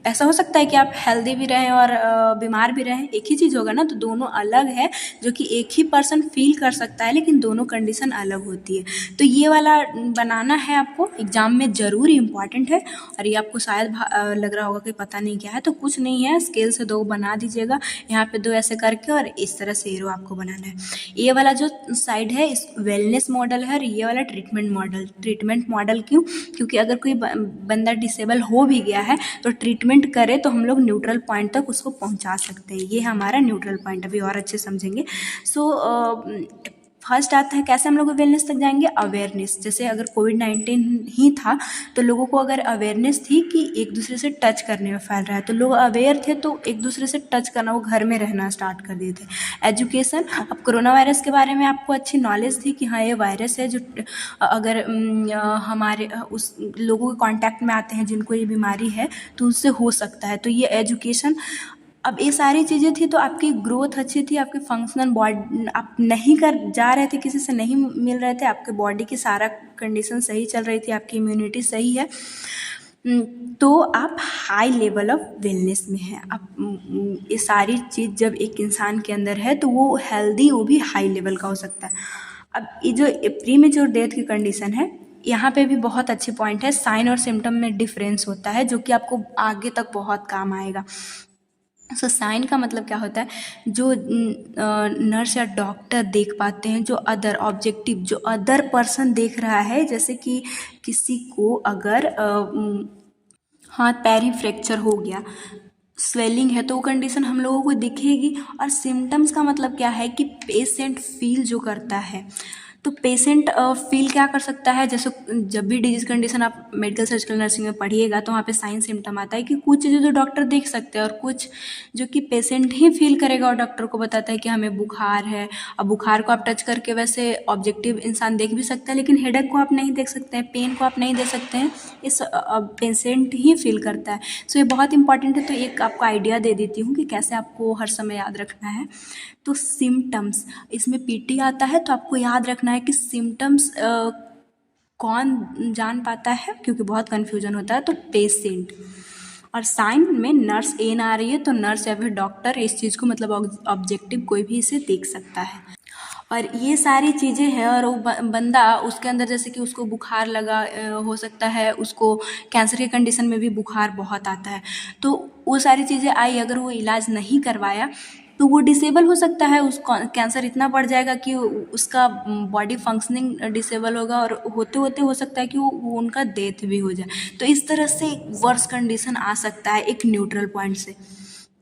ऐसा हो सकता है कि आप हेल्दी भी रहें और बीमार भी रहें, एक ही चीज़ होगा ना, तो दोनों अलग है, जो कि एक ही पर्सन फील कर सकता है, लेकिन दोनों कंडीशन अलग होती है। तो ये वाला बनाना है आपको, एग्जाम में ज़रूर इम्पॉर्टेंट है। और ये आपको शायद लग रहा होगा कि पता नहीं क्या है, तो कुछ नहीं है, स्केल से 2 बना दीजिएगा, यहाँ पे 2 ऐसे करके, और इस तरह से एरो आपको बनाना है। ये वाला जो साइड है इस वेलनेस मॉडल है, और ये वाला ट्रीटमेंट मॉडल क्यों, क्योंकि अगर कोई बंदा डिसेबल हो भी गया है तो ट्रीटमेंट करे तो हम लोग न्यूट्रल पॉइंट तक उसको पहुंचा सकते हैं। ये हमारा न्यूट्रल पॉइंट, अभी और अच्छे समझेंगे। सो फर्स्ट आता है कैसे हम लोग वेलनेस तक जाएंगे, अवेयरनेस। जैसे अगर कोविड-19 ही था तो लोगों को अगर अवेयरनेस थी कि एक दूसरे से टच करने में फैल रहा है, तो लोग अवेयर थे तो एक दूसरे से टच करना, वो घर में रहना स्टार्ट कर दिए थे। एजुकेशन, अब कोरोना वायरस के बारे में आपको अच्छी नॉलेज थी कि हाँ ये वायरस है जो अगर हमारे उस लोगों के कांटेक्ट में आते हैं जिनको ये बीमारी है तो उससे हो सकता है, तो ये एजुकेशन। अब ये सारी चीज़ें थी तो आपकी ग्रोथ अच्छी थी, आपकी फंक्शनल बॉडी, आप नहीं कर जा रहे थे, किसी से नहीं मिल रहे थे, आपके बॉडी की सारा कंडीशन सही चल रही थी, आपकी इम्यूनिटी सही है, तो आप हाई लेवल ऑफ वेलनेस में हैं। आप ये सारी चीज़ जब एक इंसान के अंदर है तो वो हेल्दी, वो भी हाई लेवल का हो सकता है। अब ये जो प्रीमेच्योर डेथ की कंडीशन है, यहाँ पे भी बहुत अच्छे पॉइंट है। साइन और सिम्टम में डिफरेंस होता है जो कि आपको आगे तक बहुत काम आएगा। सो साइन का मतलब क्या होता है, जो नर्स या डॉक्टर देख पाते हैं, जो अदर ऑब्जेक्टिव, जो अदर पर्सन देख रहा है, जैसे कि किसी को अगर हाथ पैर ही फ्रैक्चर हो गया, स्वेलिंग है, तो वो कंडीशन हम लोगों को दिखेगी। और सिम्टम्स का मतलब क्या है कि पेशेंट फील जो करता है, तो पेशेंट फील क्या कर सकता है, जैसे जब भी डिजीज कंडीशन आप मेडिकल सर्जिकल नर्सिंग में पढ़िएगा तो वहाँ पे साइन सिम्टम आता है कि कुछ चीज़ें जो डॉक्टर देख सकते हैं और कुछ जो कि पेशेंट ही फील करेगा और डॉक्टर को बताता है कि हमें बुखार है। अब बुखार को आप टच करके वैसे ऑब्जेक्टिव इंसान देख भी सकता है, लेकिन हेडेक को आप नहीं देख सकते हैं, पेन को आप नहीं देख सकते हैं, इस पेशेंट ही फील करता है। सो ये बहुत इंपॉर्टेंट है, तो एक आपको आइडिया दे देती हूँ कि कैसे आपको हर समय याद रखना है। तो सिम्टम्स, इसमें पीटी आता है, तो आपको याद रखना है कि सिम्टम्स कौन जान पाता है, क्योंकि बहुत कन्फ्यूजन होता है, तो पेशेंट। और साइन में नर्स एन आ रही है तो नर्स या फिर डॉक्टर इस चीज़ को मतलब ऑब्जेक्टिव कोई भी इसे देख सकता है। और ये सारी चीज़ें हैं, और वो बंदा उसके अंदर जैसे कि उसको बुखार लगा, हो सकता है उसको कैंसर के कंडीशन में भी बुखार बहुत आता है, तो वो सारी चीज़ें आई, अगर वो इलाज नहीं करवाया तो वो डिसेबल हो सकता है, उसको कैंसर इतना बढ़ जाएगा कि उसका बॉडी फंक्शनिंग डिसेबल होगा, और होते होते हो सकता है कि वो उनका डेथ भी हो जाए। तो इस तरह से वर्स कंडीशन आ सकता है एक न्यूट्रल पॉइंट से।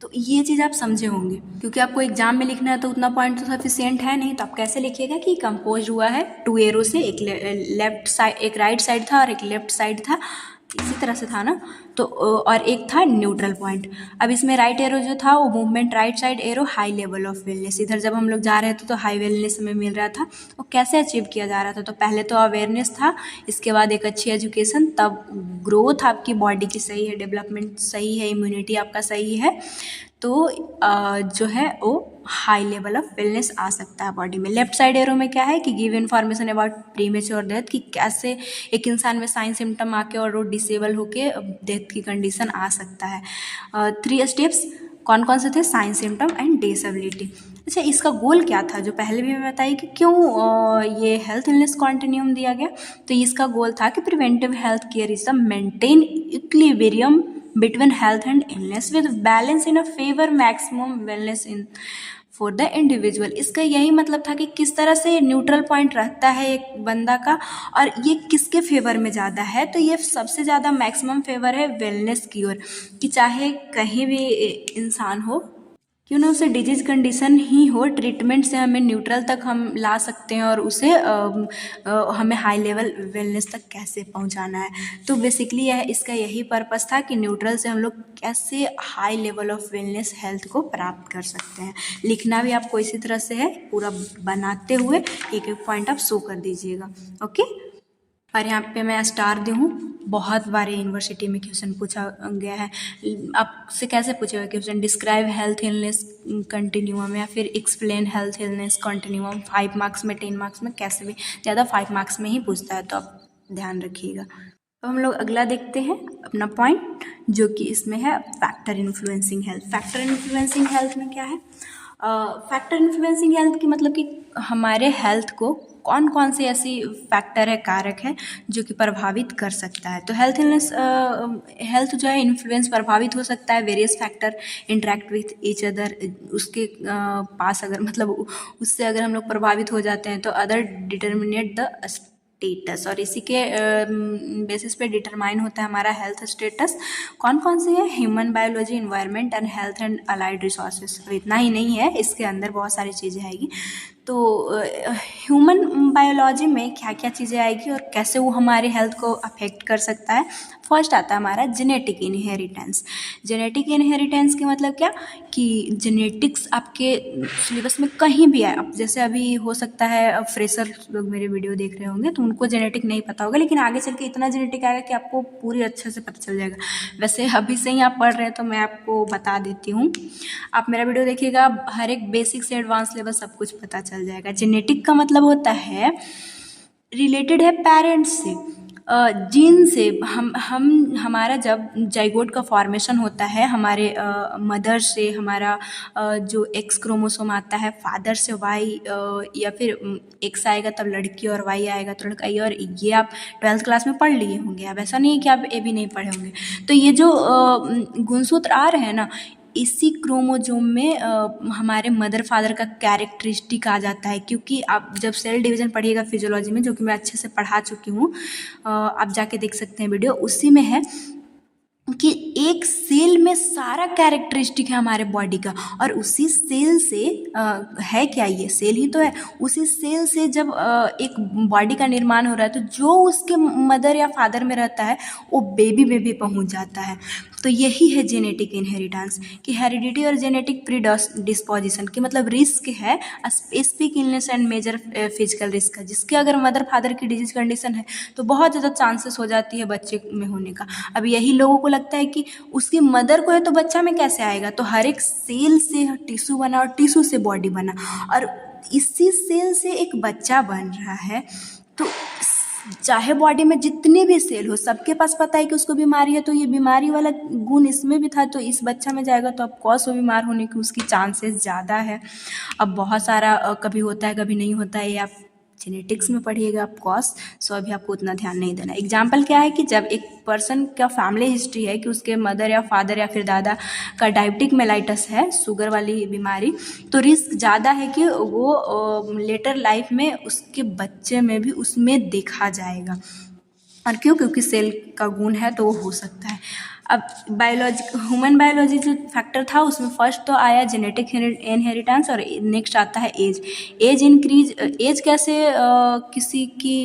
तो ये चीज़ आप समझे होंगे, क्योंकि आपको एग्जाम में लिखना है तो उतना पॉइंट तो सफिशिएंट है नहीं, तो आप कैसे लिखिएगा कि कंपोज हुआ है 2 एरो से, एक लेफ्ट साइड, एक राइट साइड था और एक लेफ्ट साइड था, इसी तरह से था ना, तो और एक था न्यूट्रल पॉइंट। अब इसमें राइट एरो जो था वो movement right side arrow high level of wellness, इधर जब हम लोग जा रहे थे तो हाई वेलनेस हमें मिल रहा था। वो कैसे अचीव किया जा रहा था, तो पहले तो अवेयरनेस था, इसके बाद एक अच्छी एजुकेशन, तब ग्रोथ आपकी बॉडी की सही है, डेवलपमेंट सही है, इम्यूनिटी आपका सही है, तो जो है वो हाई लेवल ऑफ वेलनेस आ सकता है बॉडी में। लेफ्ट साइड एरो में क्या है कि give information about premature death, कि कैसे एक इंसान में साइन सिम्टम आके और वो डिसेबल होके डेथ की कंडीशन आ सकता है। 3 स्टेप्स कौन कौन से थे, साइन सिम्टम एंड डिसेबिलिटी। अच्छा, इसका गोल क्या था, जो पहले भी मैं बताई कि क्यों ये हेल्थ इलनेस कॉन्टिन्यूम दिया गया, तो इसका गोल था कि preventive health care is the maintain equilibrium between health and illness with balance in a favor maximum wellness in for the individual। इसका यही मतलब था कि किस तरह से न्यूट्रल पॉइंट रहता है एक बंदा का, और ये किसके फेवर में ज़्यादा है, तो ये सबसे ज़्यादा मैक्सिमम फेवर है वेलनेस की ओर, कि चाहे कहीं भी इंसान हो, क्यों ना उसे डिजीज कंडीशन ही हो, ट्रीटमेंट से हमें न्यूट्रल तक हम ला सकते हैं, और उसे हमें हाई लेवल वेलनेस तक कैसे पहुंचाना है। तो बेसिकली यह इसका यही पर्पस था कि न्यूट्रल से हम लोग कैसे high level of wellness health को प्राप्त कर सकते हैं। लिखना भी आपको इसी तरह से है, पूरा बनाते हुए एक एक पॉइंट आप शो कर दीजिएगा, ओके। और यहाँ पे मैं स्टार दी हूँ, बहुत बार यूनिवर्सिटी में क्वेश्चन पूछा गया है। आपसे कैसे पूछेगा question, describe health illness continuum या फिर explain health illness continuum, 5 marks में, 10 मार्क्स में, कैसे भी ज़्यादा 5 मार्क्स में ही पूछता है, तो आप ध्यान रखिएगा। तो हम लोग अगला देखते हैं अपना पॉइंट, जो कि इसमें है factor influencing health. Factor influencing health में क्या है, फैक्टर इन्फ्लुएंसिंग हेल्थ की मतलब कि हमारे हेल्थ को कौन कौन से ऐसी फैक्टर है, कारक है जो कि प्रभावित कर सकता है। तो हेल्थ इलनेस, हेल्थ जो है इन्फ्लुएंस, प्रभावित हो सकता है, various factor interact with each other, उसके पास अगर मतलब उससे अगर हम लोग प्रभावित हो जाते हैं तो अदर डिटर्मिनेट द स्टेटस, और इसी के बेसिस पे डिटरमाइन होता है हमारा हेल्थ स्टेटस। कौन कौन सी है? Human biology, environment and health and allied resources. अब इतना ही नहीं है, इसके अंदर बहुत सारी चीज़ें आएगी। तो ह्यूमन बायोलॉजी में क्या क्या चीज़ें आएगी और कैसे वो हमारे हेल्थ को अफेक्ट कर सकता है। फर्स्ट आता है हमारा जेनेटिक इनहेरिटेंस। जेनेटिक इनहेरिटेंस के मतलब क्या कि जेनेटिक्स आपके सिलेबस में कहीं भी आए। अब जैसे अभी हो सकता है फ्रेशर लोग मेरे वीडियो देख रहे होंगे तो उनको जेनेटिक नहीं पता होगा, लेकिन आगे चल के इतना जेनेटिक आएगा कि आपको पूरी अच्छे से पता चल जाएगा। वैसे अभी से ही आप पढ़ रहे हैं तो मैं आपको बता देती हूँ, आप मेरा वीडियो देखिएगा, हर एक बेसिक से एडवांस लेवल सब कुछ पता चल जाएगा। जेनेटिक का मतलब होता है रिलेटेड है पेरेंट्स से, जीन से। हम हमारा जब जाइगोट का फॉर्मेशन होता है हमारे मदर से, हमारा जो एक्स क्रोमोसोम आता है फादर से वाई, या फिर एक्स आएगा तब लड़की और वाई आएगा तो लड़का। ये और ये आप 12th क्लास में पढ़ लिए होंगे, अब ऐसा नहीं है कि आप ये भी नहीं पढ़े होंगे। तो ये जो गुणसूत्र आ रहे हैं ना, इसी क्रोमोजोम में हमारे मदर फादर का कैरेक्टरिस्टिक आ जाता है। क्योंकि आप जब सेल डिवीज़न पढ़िएगा फिजियोलॉजी में, जो कि मैं अच्छे से पढ़ा चुकी हूँ, आप जाके देख सकते हैं वीडियो, उसी में है कि एक सेल में सारा कैरेक्टरिस्टिक है हमारे बॉडी का, और उसी सेल से है क्या, ये सेल ही तो है, उसी सेल से जब एक बॉडी का निर्माण हो रहा है तो जो उसके मदर या फादर में रहता है वो बेबी में भी पहुंच जाता है। तो यही है जेनेटिक इनहेरिटेंस कि हेरिडिटी और जेनेटिक प्री डिस्पोजिशन की मतलब रिस्क है specific illness and major physical risk है, जिसके अगर मदर फादर की डिजीज कंडीशन है तो बहुत ज़्यादा चांसेस हो जाती है बच्चे में होने का। अब यही लोगों को लगता है कि उसकी मदर को है तो बच्चा में कैसे आएगा, तो हर एक सेल से टिश्यू बना और टिश्यू से बॉडी बना, और इसी सेल से एक बच्चा बन रहा है। तो चाहे बॉडी में जितने भी सेल हो, सबके पास पता है कि उसको बीमारी है, तो ये बीमारी वाला गुण इसमें भी था तो इस बच्चा में जाएगा, तो अब कौन सो बीमार होने की उसकी चांसेस ज़्यादा है। अब बहुत सारा कभी होता है कभी नहीं होता है, ये आप जेनेटिक्स में पढ़िएगा ऑफ कोर्स, सो अभी आपको उतना ध्यान नहीं देना। एग्जाम्पल क्या है कि जब एक पर्सन का फैमिली हिस्ट्री है कि उसके मदर या फादर या फिर दादा का डायबिटिक मेलाइटस है, शुगर वाली बीमारी, तो रिस्क ज़्यादा है कि वो लेटर लाइफ में उसके बच्चे में भी उसमें देखा जाएगा। और क्यों? क्योंकि सेल का गुण है तो वो हो सकता है। अब ह्यूमन बायोलॉजी जो फैक्टर था उसमें फर्स्ट तो आया जेनेटिक इनहेरिटेंस, और नेक्स्ट आता है एज। एज कैसे किसी की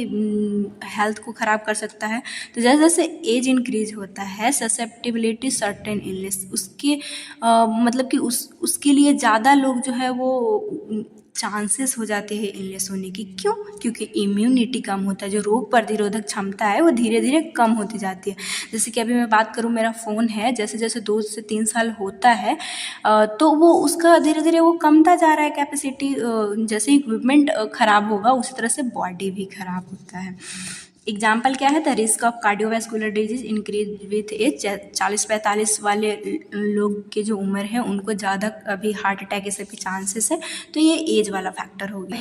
हेल्थ को ख़राब कर सकता है, तो जैसे जैसे एज इंक्रीज होता है ससेप्टिबिलिटी सर्टेन इलनेस उसके मतलब कि उसके लिए ज़्यादा लोग जो है वो चांसेस हो जाते हैं इलनेस होने की। क्यों? क्योंकि इम्यूनिटी कम होता है, जो रोग प्रतिरोधक क्षमता है वो धीरे धीरे कम होती जाती है। जैसे कि अभी मैं बात करूँ, मेरा फ़ोन है, जैसे जैसे 2 से 3 साल होता है तो वो उसका धीरे धीरे वो कमता जा रहा है कैपेसिटी। जैसे इक्विपमेंट ख़राब होगा उसी तरह से बॉडी भी ख़राब होता है। एग्जाम्पल क्या है? The risk of cardiovascular disease increase with age. 40-45 वाले लोग के जो उम्र है उनको ज़्यादा अभी हार्ट अटैक के सभी चांसेस है, तो ये एज वाला फैक्टर हो गया।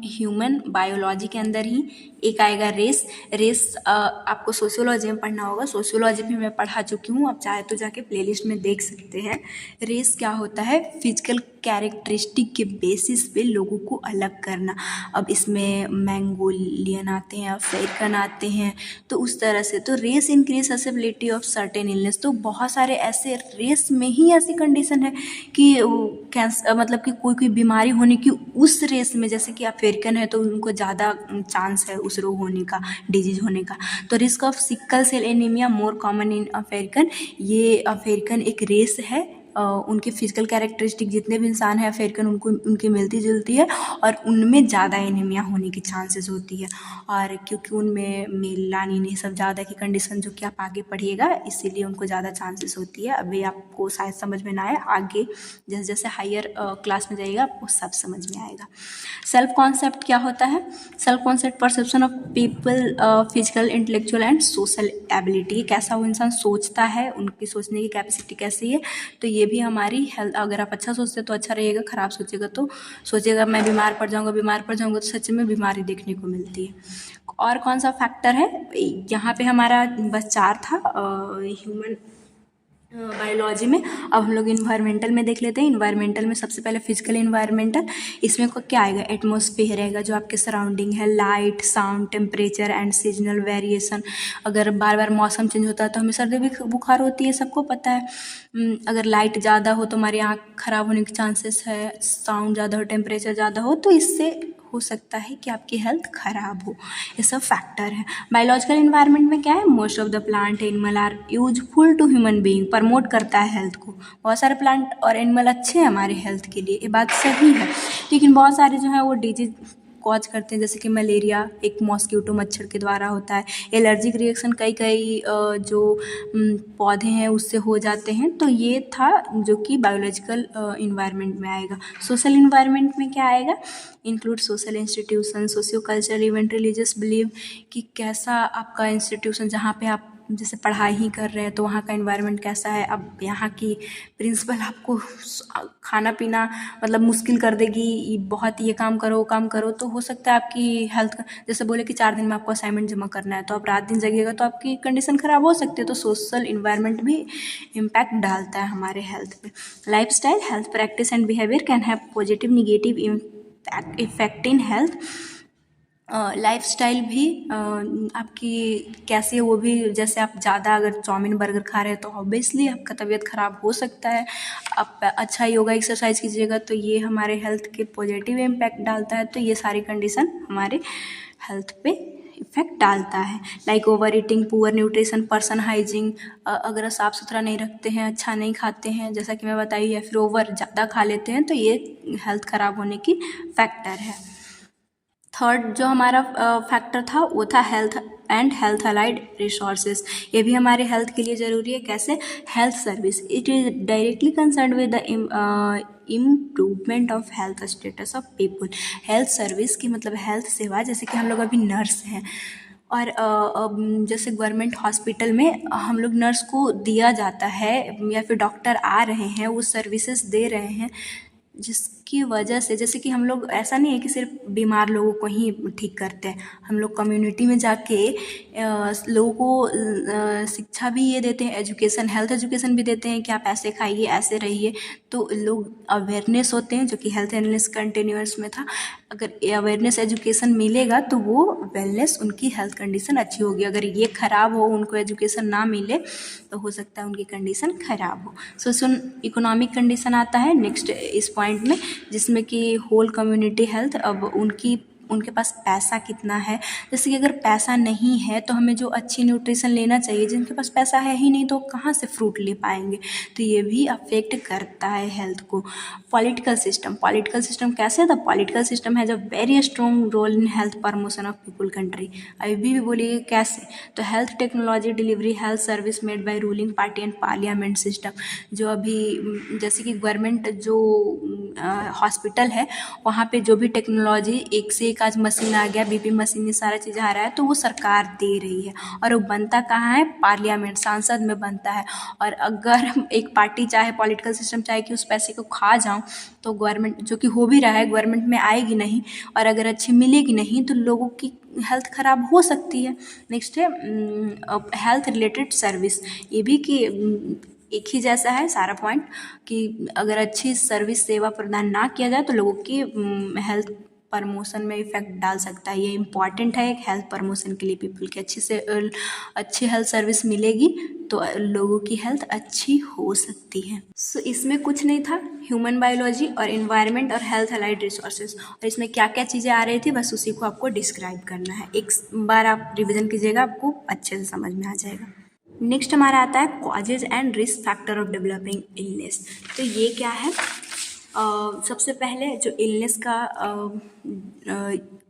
ह्यूमन बायोलॉजी के अंदर ही एक आएगा रेस आपको सोशियोलॉजी में पढ़ना होगा, सोशियोलॉजी भी मैं पढ़ा चुकी हूँ, आप चाहे तो जाके प्लेलिस्ट में देख सकते हैं। रेस क्या होता है? फिजिकल कैरेक्टरिस्टिक के बेसिस पे लोगों को अलग करना। अब इसमें मैंगोलियन आते हैं, अफ्रीकन आते हैं, तो उस तरह से तो race increase susceptibility of certain illness. तो बहुत सारे ऐसे रेस में ही ऐसी कंडीशन है कि कैंसर मतलब कि कोई बीमारी होने की उस रेस में, जैसे कि अफ्रीकन है तो उनको ज़्यादा चांस है उस रोग होने का, डिजीज होने का। तो risk of sickle cell anemia more common in African. ये अफ्रीकन एक रेस है, उनके फिजिकल कैरेक्टरिस्टिक जितने भी इंसान हैं अफ्रीकन उनकी मिलती जुलती है, और उनमें ज़्यादा एनीमिया होने की चांसेस होती है। और क्योंकि उनमें मेलानिन ये सब ज़्यादा की कंडीशन जो कि आप आगे पढ़िएगा, इसीलिए उनको ज़्यादा चांसेस होती है। अभी आपको शायद समझ में ना आए, आगे जैसे जैसे हायर क्लास में जाइएगा आपको सब समझ में आएगा। सेल्फ कॉन्सेप्ट क्या होता है? Self concept perception of people physical intellectual and social ability. कैसा वो इंसान सोचता है, उनकी सोचने की कैपेसिटी कैसी है, तो ये भी हमारी हेल्थ। अगर आप अच्छा सोचते तो अच्छा रहिएगा, ख़राब सोचेगा तो सोचेगा मैं बीमार पड़ जाऊँगा तो सच में बीमारी देखने को मिलती है। और कौन सा फैक्टर है? यहाँ पे हमारा बस 4 था। ह्यूमन बायोलॉजी में। अब हम लोग इन्वायरमेंटल में देख लेते हैं। इन्वायरमेंटल में सबसे पहले फिजिकल इन्वायरमेंटल, इसमें को क्या आएगा, एटमॉस्फेयर आएगा जो आपके सराउंडिंग है, light, sound, temperature and seasonal variation. अगर बार बार मौसम चेंज होता है तो हमें सर्दी भी बुखार होती है, सबको पता है। अगर लाइट ज़्यादा हो तो हमारी आँख खराब होने के चांसेस है, साउंड ज़्यादा हो, टेम्परेचर ज़्यादा हो तो इससे हो सकता है कि आपकी हेल्थ ख़राब हो। ये सब फैक्टर है। बायोलॉजिकल इन्वायरमेंट में क्या है, most of the plant animal are useful to human being, promote करता है हेल्थ को। बहुत सारे प्लांट और एनिमल अच्छे हैं हमारे हेल्थ के लिए, ये बात सही है। लेकिन बहुत सारे जो है वो डिजीज कॉज करते हैं, जैसे कि मलेरिया एक मॉस्किटो मच्छर के द्वारा होता है। एलर्जिक रिएक्शन कई कई जो पौधे हैं उससे हो जाते हैं। तो ये था जो कि बायोलॉजिकल इन्वायरमेंट में आएगा। सोशल इन्वायरमेंट में क्या आएगा, include social institution, socio cultural event, religious believe, कि कैसा आपका इंस्टीट्यूशन, जहाँ पे आप जैसे पढ़ाई ही कर रहे हैं तो वहाँ का इन्वायरमेंट कैसा है। अब यहाँ की प्रिंसिपल आपको खाना पीना मतलब मुश्किल कर देगी, बहुत ये काम करो वो काम करो, तो हो सकता है आपकी हेल्थ का, जैसे बोले कि 4 दिन में आपको असाइनमेंट जमा करना है तो आप रात दिन जगिएगा तो आपकी कंडीशन ख़राब हो सकती है। तो सोशल इन्वायरमेंट भी इम्पैक्ट डालता है हमारे हेल्थ पे। Life style, health practice and behaviour can have positive negative effect in health. Life style भी आपकी कैसी है वो भी, जैसे आप ज़्यादा अगर चाउमीन बर्गर खा रहे हैं तो ऑब्वियसली आपका तबीयत ख़राब हो सकता है। आप अच्छा योगा एक्सरसाइज कीजिएगा तो ये हमारे हेल्थ के पॉजिटिव इम्पैक्ट डालता है। तो ये सारी कंडीशन हमारे हेल्थ पे इफेक्ट डालता है। Like over eating, poor nutrition, person hygiene, अगर साफ़ सुथरा नहीं रखते हैं, अच्छा नहीं खाते हैं जैसा कि मैं बताई, या फिर ओवर ज़्यादा खा लेते हैं तो ये हेल्थ ख़राब होने की फैक्टर है। थर्ड जो हमारा फैक्टर था वो था health and health allied resources. ये भी हमारे हेल्थ के लिए ज़रूरी है। कैसे, health service, it is directly concern with the improvement of health status of people. Health service की मतलब हेल्थ सेवा, जैसे कि हम लोग अभी नर्स हैं और जैसे गवर्नमेंट हॉस्पिटल में हम लोग नर्स को दिया जाता है या फिर डॉक्टर आ रहे हैं वो सर्विसेज दे रहे हैं, जिसकी वजह से, जैसे कि हम लोग ऐसा नहीं है कि सिर्फ बीमार लोगों को ही ठीक करते हैं, हम लोग कम्युनिटी में जाके लोगों को शिक्षा भी ये देते हैं, एजुकेशन, हेल्थ एजुकेशन भी देते हैं कि आप ऐसे खाइए, ऐसे रहिए। तो लोग अवेयरनेस होते हैं, जो कि हेल्थ एनालिस्ट कंटिन्यूअस में था। अगर अवेयरनेस एजुकेशन मिलेगा तो वो वेलनेस, उनकी हेल्थ कंडीशन अच्छी होगी। अगर ये ख़राब हो, उनको एजुकेशन ना मिले तो हो सकता है उनकी कंडीशन ख़राब हो। सोशल इकोनॉमिक कंडीशन आता है नेक्स्ट इस पॉइंट में, जिसमें कि होल कम्युनिटी हेल्थ। अब उनके पास पैसा कितना है, जैसे कि अगर पैसा नहीं है तो हमें जो अच्छी न्यूट्रिशन लेना चाहिए, जिनके पास पैसा है ही नहीं तो कहाँ से फ्रूट ले पाएंगे, तो ये भी अफेक्ट करता है हेल्थ को। पॉलिटिकल सिस्टम कैसे था, political system has a very strong role in health promotion of people country. अभी भी बोलिए कैसे, तो health technology delivery, health service made by ruling party and parliament system. जो अभी जैसे कि गवर्नमेंट जो हॉस्पिटल है वहाँ पे जो भी टेक्नोलॉजी, एक से एक आज मशीन आ गया, बीपी मशीन, ये सारा चीज़ आ रहा है, तो वो सरकार दे रही है और वो बनता कहाँ है, पार्लियामेंट, सांसद में बनता है। और अगर एक पार्टी चाहे, पॉलिटिकल सिस्टम चाहे कि उस पैसे को खा जाऊं तो गवर्नमेंट, जो कि हो भी रहा है, गवर्नमेंट में आएगी नहीं और अगर अच्छी मिलेगी नहीं तो लोगों की हेल्थ ख़राब हो सकती है। नेक्स्ट है हेल्थ रिलेटेड सर्विस। ये भी कि एक ही जैसा है सारा पॉइंट, कि अगर अच्छी सर्विस सेवा प्रदान ना किया जाए तो लोगों की हेल्थ प्रमोशन में इफेक्ट डाल सकता है। ये इम्पॉर्टेंट है एक हेल्थ प्रमोशन के लिए, पीपल की अच्छी हेल्थ सर्विस मिलेगी तो लोगों की हेल्थ अच्छी हो सकती है। सो इसमें कुछ नहीं था, ह्यूमन बायोलॉजी और इन्वायरमेंट और हेल्थ अलाइड रिसोर्सेज, और इसमें क्या क्या चीज़ें आ रही थी बस उसी को आपको डिस्क्राइब करना है। एक बार आप रिविजन कीजिएगा, आपको अच्छे से समझ में आ जाएगा। नेक्स्ट हमारा आता है causes and risk factor of developing illness. तो ये क्या है, सबसे पहले जो इलनेस का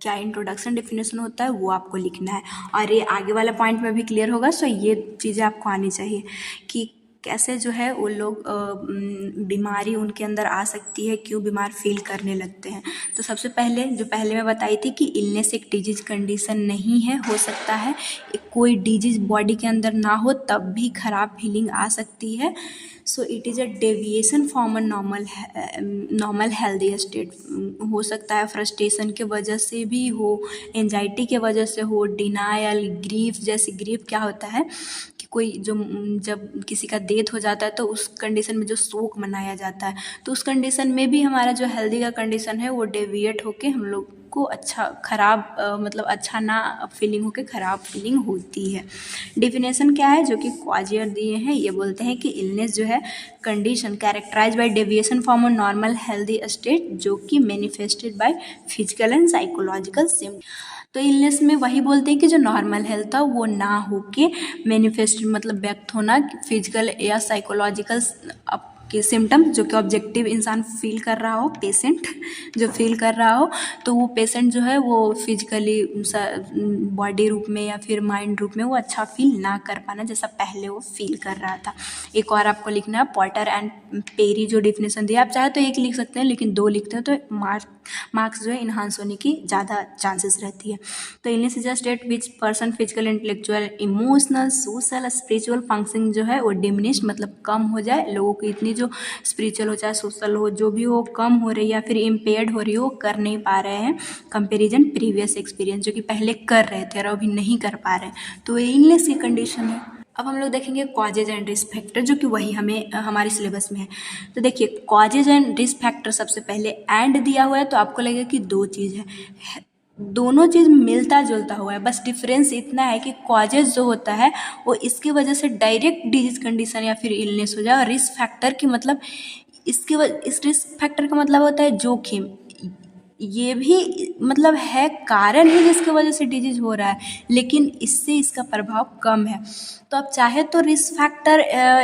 क्या इंट्रोडक्शन डेफिनेशन होता है वो आपको लिखना है, और ये आगे वाला पॉइंट में भी क्लियर होगा। सो ये चीज़ें आपको आनी चाहिए कि कैसे जो है वो लोग बीमारी उनके अंदर आ सकती है, क्यों बीमार फील करने लगते हैं। तो सबसे पहले जो पहले मैं बताई थी कि इलनेस एक डिजीज कंडीशन नहीं है, हो सकता है कोई डिजीज बॉडी के अंदर ना हो तब भी ख़राब फीलिंग आ सकती है। So it is a deviation from a normal healthy state. हो सकता है फ्रस्ट्रेशन के वजह से भी हो, एंजाइटी के वजह से हो, डिनायल, ग्रीफ, जैसे ग्रीफ क्या होता है कि कि कोई जो जब किसी का डेथ हो जाता है तो उस कंडीशन में जो शोक मनाया जाता है, तो उस कंडीशन में भी हमारा जो हेल्दी का कंडीशन है वो डेविएट होके हम लोग को अच्छा खराब मतलब अच्छा ना फीलिंग होके ख़राब फीलिंग होती है। डेफिनेशन क्या है जो कि क्वाजियर दिए हैं, ये बोलते हैं कि इलनेस जो है condition characterize by deviation from a normal healthy state जो कि manifested by physical and psychological symptoms. तो इलनेस में वही बोलते हैं कि जो नॉर्मल हेल्थ था वो ना होके मैनिफेस्ट मतलब व्यक्त होना फिजिकल या साइकोलॉजिकल के सिम्टम्स जो कि ऑब्जेक्टिव इंसान फील कर रहा हो, पेशेंट जो फील कर रहा हो, तो वो पेशेंट जो है वो फिजिकली बॉडी रूप में या फिर माइंड रूप में वो अच्छा फील ना कर पाना जैसा पहले वो फील कर रहा था। एक और आपको लिखना है पॉटर एंड पेरी जो डिफिनेशन दिया, आप चाहे तो एक लिख सकते हैं लेकिन दो लिखते हैं तो मार्क्स जो है इन्हांस होने की ज़्यादा चांसेस रहती है। तो illness is a state which person physical intellectual emotional social spiritual function जो है वो डिमिनिश मतलब कम हो जाए, लोगों की इतनी जो स्पिरिचुअल हो चाहे सोशल हो जो भी हो कम हो रही है या फिर इम्पेयर्ड हो रही हो, कर नहीं पा रहे हैं कंपेरिजन प्रीवियस एक्सपीरियंस जो कि पहले कर रहे थे और अभी नहीं कर पा रहे हैं, तो ये इलनेस की कंडीशन है। अब हम लोग देखेंगे कॉजेज एंड रिस्क फैक्टर जो कि वही हमें हमारे सिलेबस में है। तो देखिए कॉजेज एंड रिस्क फैक्टर सबसे पहले एंड दिया हुआ है तो आपको लगेगा कि दो चीज़ है, दोनों चीज़ मिलता जुलता हुआ है, बस डिफरेंस इतना है कि कॉजेज जो होता है वो इसकी वजह से डायरेक्ट डिजीज कंडीशन या फिर इलनेस हो जाए, और रिस्क फैक्टर की मतलब इस रिस्क फैक्टर का मतलब होता है जोखिम, ये भी मतलब है कारण है जिसकी वजह से डिजीज हो रहा है लेकिन इससे इसका प्रभाव कम है। तो आप चाहे तो रिस्क फैक्टर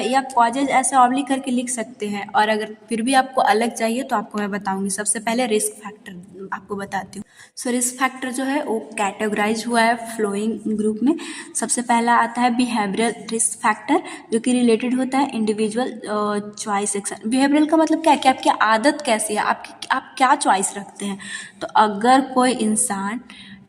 या कॉजेज ऐसे ऑब्लिक करके लिख सकते हैं, और अगर फिर भी आपको अलग चाहिए तो आपको मैं बताऊंगी। सबसे पहले रिस्क फैक्टर आपको बताती हूँ। सो रिस्क फैक्टर जो है वो कैटेगराइज हुआ है फ्लोइंग ग्रुप में। सबसे पहला आता है बिहेवियरल रिस्क फैक्टर जो कि रिलेटेड होता है इंडिविजुअल चॉइस एक्शन। बिहेवियरल का मतलब क्या है कि आपकी आदत कैसी है, आप क्या चॉइस रखते हैं। तो अगर कोई इंसान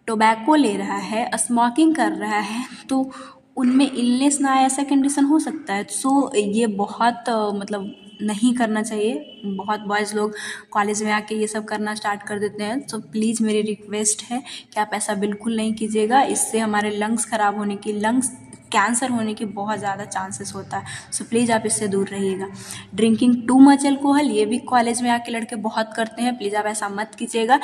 टोबैको ले रहा है, स्मोकिंग कर रहा है, तो उनमें इलनेस ना आए ऐसा कंडीशन हो सकता है। सो ये बहुत मतलब नहीं करना चाहिए। बहुत बॉयज़ लोग कॉलेज में आके ये सब करना स्टार्ट कर देते हैं, तो प्लीज़ मेरी रिक्वेस्ट है कि आप ऐसा बिल्कुल नहीं कीजिएगा। इससे हमारे लंग्स ख़राब होने की, लंग्स कैंसर होने की बहुत ज़्यादा चांसेस होता है। सो प्लीज़ आप इससे दूर रहिएगा। ड्रिंकिंग टू मच अल्कोहल, ये भी कॉलेज में आके लड़के बहुत करते हैं, प्लीज़ आप ऐसा मत कीजिएगा।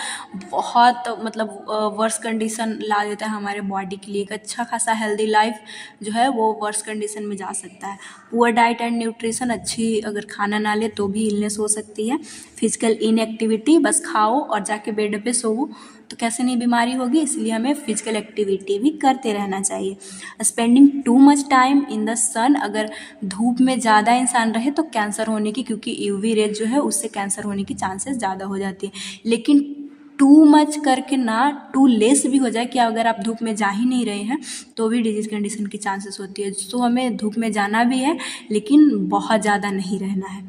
बहुत मतलब वर्स कंडीशन ला देता है हमारे बॉडी के लिए। एक अच्छा खासा हेल्दी लाइफ जो है वो वर्स कंडीशन में जा सकता है। पुअर डाइट एंड न्यूट्रिशन, अच्छी अगर खाना ना ले तो भी इलनेस हो सकती है। फिजिकल इनएक्टिविटी, बस खाओ और जाके बेड पे सोओ तो कैसे नहीं बीमारी होगी, इसलिए हमें फिजिकल एक्टिविटी भी करते रहना चाहिए। Spending too much time in the sun, अगर धूप में ज़्यादा इंसान रहे तो कैंसर होने की, क्योंकि यूवी रेज जो है उससे कैंसर होने की चांसेस ज़्यादा हो जाती है। लेकिन टू मच करके ना टू लेस भी हो जाए कि अगर आप धूप में जा ही नहीं रहे हैं तो भी डिजीज़ कंडीशन की चांसेस होती है। सो हमें धूप में जाना भी है लेकिन बहुत ज़्यादा नहीं रहना है।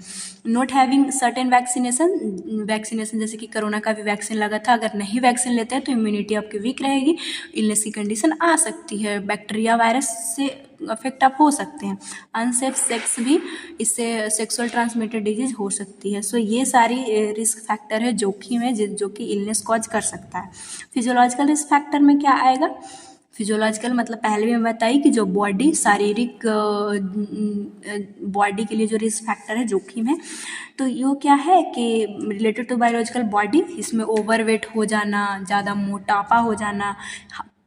नॉट हैविंग सर्टेन वैक्सीनेशन जैसे कि कोरोना का भी वैक्सीन लगा था, अगर नहीं वैक्सीन लेते हैं तो इम्यूनिटी आपकी वीक रहेगी, इलनेस की कंडीशन आ सकती है, बैक्टीरिया वायरस से अफेक्ट आप हो सकते हैं। अनसेफ सेक्स भी, इससे सेक्सुअल ट्रांसमिटेड डिजीज हो सकती है। सो ये सारी रिस्क फैक्टर है, जोखिम है जो कि इलनेस कॉज कर सकता है। फिजियोलॉजिकल रिस्क फैक्टर में क्या आएगा, फिजियोलॉजिकल मतलब पहले भी मैं बताई कि जो बॉडी शारीरिक बॉडी के लिए जो रिस्क फैक्टर है, जोखिम है, तो ये क्या है कि रिलेटेड टू बायोलॉजिकल बॉडी, इसमें ओवरवेट हो जाना, ज़्यादा मोटापा हो जाना,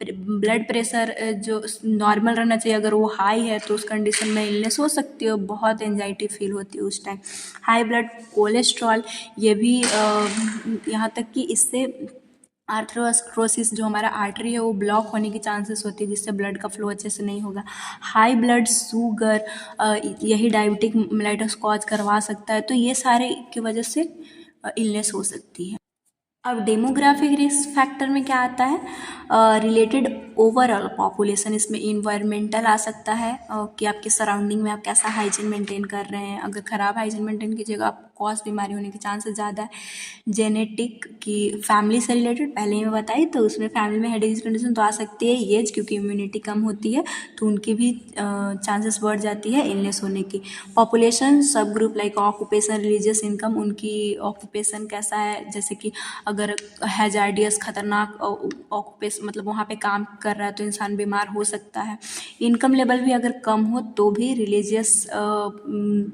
ब्लड प्रेशर जो नॉर्मल रहना चाहिए अगर वो हाई है तो उस कंडीशन में इलनेस हो सकती है, बहुत एंजाइटी फील होती है उस टाइम। हाई ब्लड कोलेस्ट्रॉल, ये भी यहाँ तक कि इससे आर्थरोस्क्लेरोसिस जो हमारा आर्टरी है वो ब्लॉक होने की चांसेस होती है, जिससे ब्लड का फ्लो अच्छे से नहीं होगा। हाई ब्लड शुगर, यही डायबिटिक मेलाइटस कॉज करवा सकता है, तो ये सारे की वजह से इलनेस हो सकती है। अब डेमोग्राफिक रिस्क फैक्टर में क्या आता है, रिलेटेड ओवरऑल पॉपुलेशन, इसमें इन्वायरमेंटल आ सकता है कि आपके सराउंडिंग में आप कैसा हाइजीन मेंटेन कर रहे हैं। अगर ख़राब हाइजीन मेंटेन कीजिएगा, आप कॉज बीमारी होने के चांसेस ज़्यादा है। जेनेटिक की फैमिली से रिलेटेड पहले ही मैं बताई, तो उसमें फैमिली में हेड डिजीज कंडीशन तो आ सकती है। एज, क्योंकि इम्यूनिटी कम होती है तो उनकी भी चांसेस बढ़ जाती है इलनेस होने की। पॉपुलेशन सब group like occupation, religious income, उनकी ऑक्यूपेशन कैसा है, जैसे कि अगर हैजार्डियस खतरनाक ऑक्यूपेशन मतलब वहाँ पे काम कर रहा है तो इंसान बीमार हो सकता है। इनकम लेवल भी अगर कम हो तो भी, रिलीजियस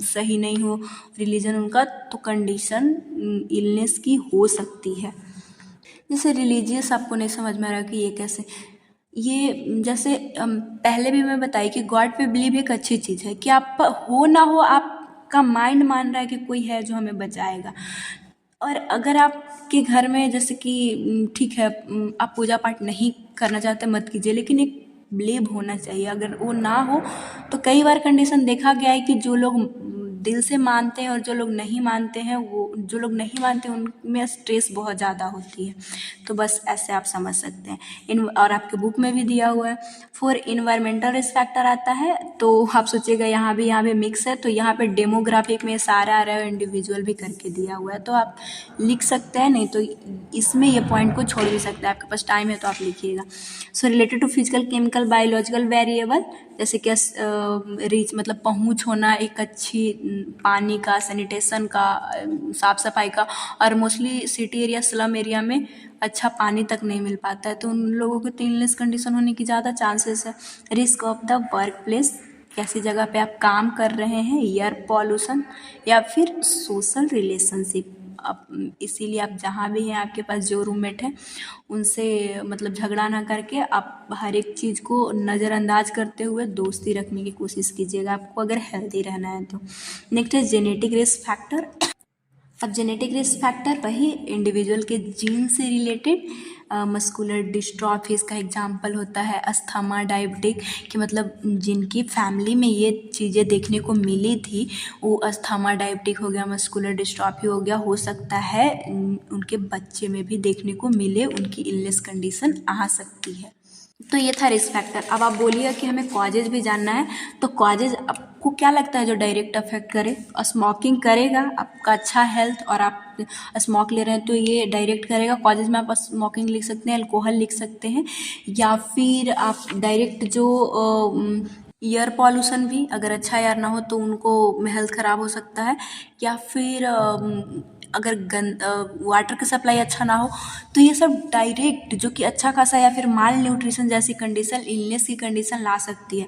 सही नहीं हो रिलीजन उनका, तो कंडीशन इलनेस की हो सकती है। जैसे रिलीजियस आपको नहीं समझ में आ रहा कि ये कैसे, ये जैसे पहले भी मैं बताई कि गॉड पे बिलीव एक अच्छी चीज़ है कि आप हो ना हो आपका माइंड मान रहा है कि कोई है जो हमें बचाएगा। और अगर आपके घर में जैसे कि ठीक है आप पूजा पाठ नहीं करना चाहते मत कीजिए, लेकिन एक बिलीव होना चाहिए। अगर वो ना हो तो कई बार कंडीशन देखा गया है कि जो लोग दिल से मानते हैं और जो लोग नहीं मानते हैं, वो जो लोग नहीं मानते उनमें स्ट्रेस बहुत ज़्यादा होती है। तो बस ऐसे आप समझ सकते हैं। और आपके बुक में भी दिया हुआ है। फॉर इन्वायरमेंटल रिस्क फैक्टर आता है, तो आप सोचिएगा यहाँ भी मिक्स है, तो यहाँ पे डेमोग्राफिक में सारा आ रहा है, इंडिविजुअल भी करके दिया हुआ है, तो आप लिख सकते हैं। नहीं तो इसमें ये पॉइंट को छोड़ भी सकते हैं, आपके पास टाइम है तो आप लिखिएगा। So related to physical, chemical, biological variable, जैसे कि रीच मतलब पहुँच होना एक अच्छी पानी का, सैनिटेशन का, साफ़ सफाई का, और mostly city area, slum area में अच्छा पानी तक नहीं मिल पाता है, तो उन लोगों को इलनेस कंडीशन होने की ज़्यादा चांसेस है। Risk of the work place, कैसी जगह पे आप काम कर रहे हैं, एयर पॉल्यूशन, या फिर सोशल रिलेशनशिप। अब इसीलिए आप जहाँ भी हैं, आपके पास जो रूममेट है उनसे मतलब झगड़ा ना करके आप हर एक चीज़ को नज़रअंदाज करते हुए दोस्ती रखने की कोशिश कीजिएगा, आपको अगर हेल्दी रहना है तो। नेक्स्ट है जेनेटिक रिस्क फैक्टर। अब जेनेटिक रिस्क फैक्टर वही इंडिविजुअल के जीन से रिलेटेड, मस्कुलर डिस्ट्रॉफीज का एग्जांपल होता है अस्थमा, डायबिटिक, कि मतलब जिनकी फैमिली में ये चीज़ें देखने को मिली थी वो अस्थमा, डायबिटिक हो गया, मस्कुलर डिस्ट्रॉफी हो गया, हो सकता है उनके बच्चे में भी देखने को मिले, उनकी इलनेस कंडीशन आ सकती है। तो ये था रिस्क फैक्टर। अब आप बोलिए कि हमें कॉजेज भी जानना है, तो कॉजेज आपको क्या लगता है जो डायरेक्ट अफेक्ट करे? स्मोकिंग करेगा आपका अच्छा हेल्थ, और आप स्मोक ले रहे हैं तो ये डायरेक्ट करेगा। कॉजेज में आप स्मोकिंग लिख सकते हैं, अल्कोहल लिख सकते हैं, या फिर आप डायरेक्ट जो एयर पॉल्यूशन भी, अगर अच्छा एयर ना हो तो उनको हेल्थ ख़राब हो सकता है, या फिर अगर वाटर का सप्लाई अच्छा ना हो, तो ये सब डायरेक्ट जो कि अच्छा खासा, या फिर माल न्यूट्रिशन जैसी कंडीशन, इलनेस की कंडीशन ला सकती है।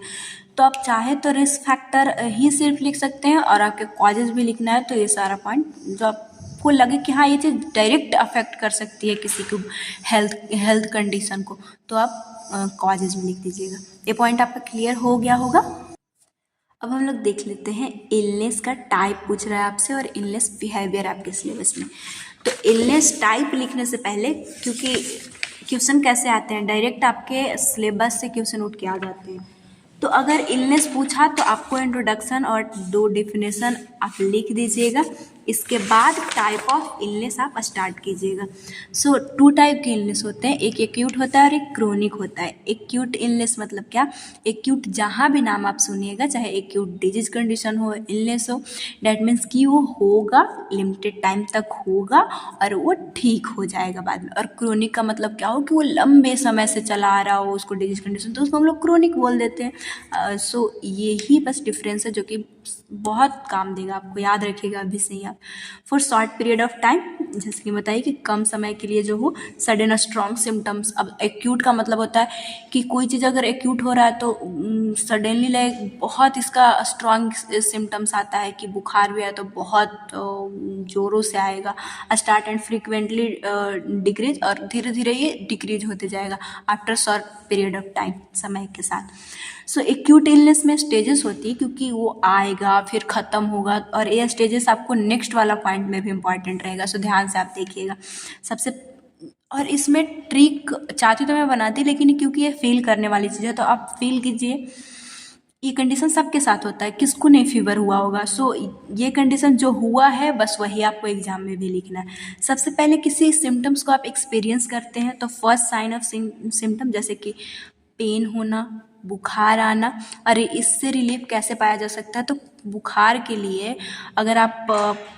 तो आप चाहे तो रिस्क फैक्टर ही सिर्फ लिख सकते हैं, और आपके कॉजेज भी लिखना है, तो ये सारा पॉइंट जो आपको लगे कि हाँ ये चीज़ डायरेक्ट अफेक्ट कर सकती है किसी को हेल्थ कंडीशन को, तो आप कॉजेज में लिख दीजिएगा। ये पॉइंट आपका क्लियर हो गया होगा। अब हम लोग देख लेते हैं इलनेस का टाइप पूछ रहा है आपसे, और इलनेस बिहेवियर आपके सिलेबस में। तो इलनेस टाइप लिखने से पहले, क्योंकि क्वेश्चन कैसे आते हैं, डायरेक्ट आपके सिलेबस से क्वेश्चन उठ के आ जाते हैं, तो अगर इलनेस पूछा तो आपको इंट्रोडक्शन और 2 डिफिनेशन आप लिख दीजिएगा। इसके बाद टाइप ऑफ इलनेस आप स्टार्ट कीजिएगा। सो 2 टाइप के इलनेस होते हैं, एक एक्यूट होता है और एक क्रोनिक होता है। एक्यूट इलनेस मतलब क्या? एक्यूट जहाँ भी नाम आप सुनिएगा, चाहे एक्यूट डिजीज कंडीशन हो, इलनेस हो, डैट मीन्स कि वो होगा, लिमिटेड टाइम तक होगा और वो ठीक हो जाएगा बाद में। और क्रोनिक का मतलब क्या हो कि वो लंबे समय से चला आ रहा हो उसको डिजीज कंडीशन, तो उसको हम लोग क्रोनिक बोल देते हैं। सो यही बस डिफरेंस है जो कि बहुत काम देगा आपको, याद रखिएगा अभी से ही आप। For short period of time, जैसे कि बताइए कि कम समय के लिए जो हो, सडन स्ट्रॉन्ग सिम्टम्स। अब एक्यूट का मतलब होता है कि कोई चीज़ अगर एक्यूट हो रहा है तो सडनली लाइक बहुत इसका स्ट्रॉन्ग सिम्टम्स आता है, कि बुखार भी है तो बहुत ज़ोरों से आएगा। स्टार्ट एंड फ्रीक्वेंटली डिक्रीज, और धीरे धीरे ये डिक्रीज होते जाएगा after short period of time, समय के साथ। सो एक्यूट इलनेस में स्टेजेस होती है, क्योंकि वो आएगा फिर ख़त्म होगा, और ये स्टेजेस आपको नेक्स्ट वाला पॉइंट में भी इंपॉर्टेंट रहेगा, सो ध्यान से आप देखिएगा। सबसे और इसमें ट्रिक चाहती तो मैं बनाती, लेकिन क्योंकि ये फील करने वाली चीज़ है तो आप फील कीजिए। ये कंडीशन सबके साथ होता है, किसको नहीं फीवर हुआ होगा। सो ये कंडीशन जो हुआ है बस वही आपको एग्जाम में भी लिखना है। सबसे पहले किसी सिम्टम्स को आप एक्सपीरियंस करते हैं तो फर्स्ट साइन ऑफ सिम्टम, जैसे कि पेन होना, बुखार आना, अरे इससे रिलीफ कैसे पाया जा सकता है, तो बुखार के लिए अगर आप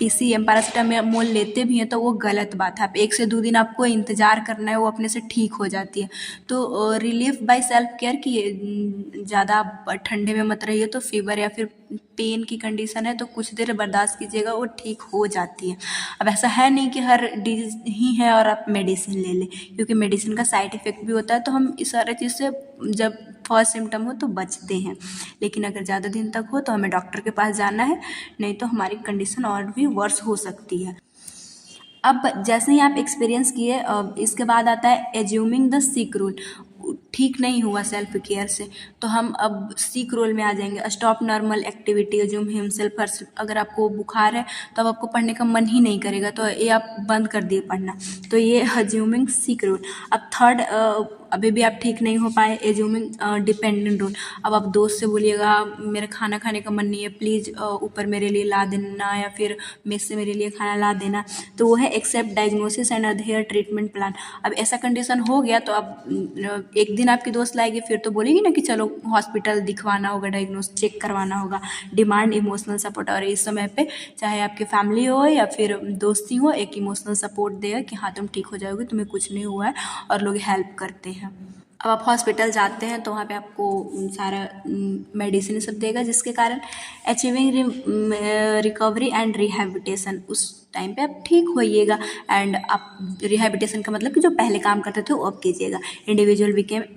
PCM पैरासीटामोल लेते भी हैं तो वो गलत बात है। आप 1 से 2 दिन आपको इंतज़ार करना है, वो अपने से ठीक हो जाती है। तो रिलीफ बाय सेल्फ केयर कि ज़्यादा आप ठंडे में मत रहिए, तो फीवर या फिर पेन की कंडीशन है तो कुछ देर बर्दाश्त कीजिएगा, वो ठीक हो जाती है। अब ऐसा है नहीं कि हर डिजीज़ ही है और आप मेडिसिन ले लें, क्योंकि मेडिसिन का साइड इफ़ेक्ट भी होता है। तो हम इस सारे चीज़ से जब फर्स्ट सिम्टम हो तो बचते हैं, लेकिन अगर ज़्यादा दिन तक हो तो हमें डॉक्टर के पास जाना है, नहीं तो हमारी कंडीशन और भी वर्स हो सकती है। अब जैसे ही आप एक्सपीरियंस किए, इसके बाद आता है एज्यूमिंग द सिक रूल। ठीक नहीं हुआ सेल्फ केयर से, तो हम अब सीक रोल में आ जाएंगे। Stop normal activity, assume himself herself. अगर आपको बुखार है तो अब आपको पढ़ने का मन ही नहीं करेगा, तो ये आप बंद कर दिए पढ़ना, तो ये एज्यूमिंग सीक रोल। अब थर्ड, अभी भी आप ठीक नहीं हो पाए, एज्यूमिंग डिपेंडेंट रोल। अब आप दोस्त से बोलिएगा मेरा खाना खाने का मन नहीं है, प्लीज़ ऊपर मेरे लिए ला देना, या फिर मेस से मेरे लिए खाना ला देना, तो वो है accept diagnosis and adhere treatment plan. अब ऐसा कंडीशन हो गया तो अब एक दिन आपकी दोस्त लाएगी, फिर तो बोलेगी ना कि चलो हॉस्पिटल दिखवाना होगा, डायग्नोस चेक करवाना होगा। डिमांड इमोशनल सपोर्ट, और इस समय पे चाहे आपकी फैमिली हो या फिर दोस्ती हो, एक इमोशनल सपोर्ट देगा कि हाँ तुम ठीक हो जाओगे, तुम्हें कुछ नहीं हुआ है, और लोग हेल्प करते हैं। अब आप हॉस्पिटल जाते हैं तो वहाँ पे आपको सारा मेडिसिन सब देगा, जिसके कारण अचीविंग रिकवरी एंड रिहेबिलिटेशन, उस टाइम पे आप ठीक होइएगा। एंड आप रिहेबिलिटेशन का मतलब कि जो पहले काम करते थे वो अब कीजिएगा। Individual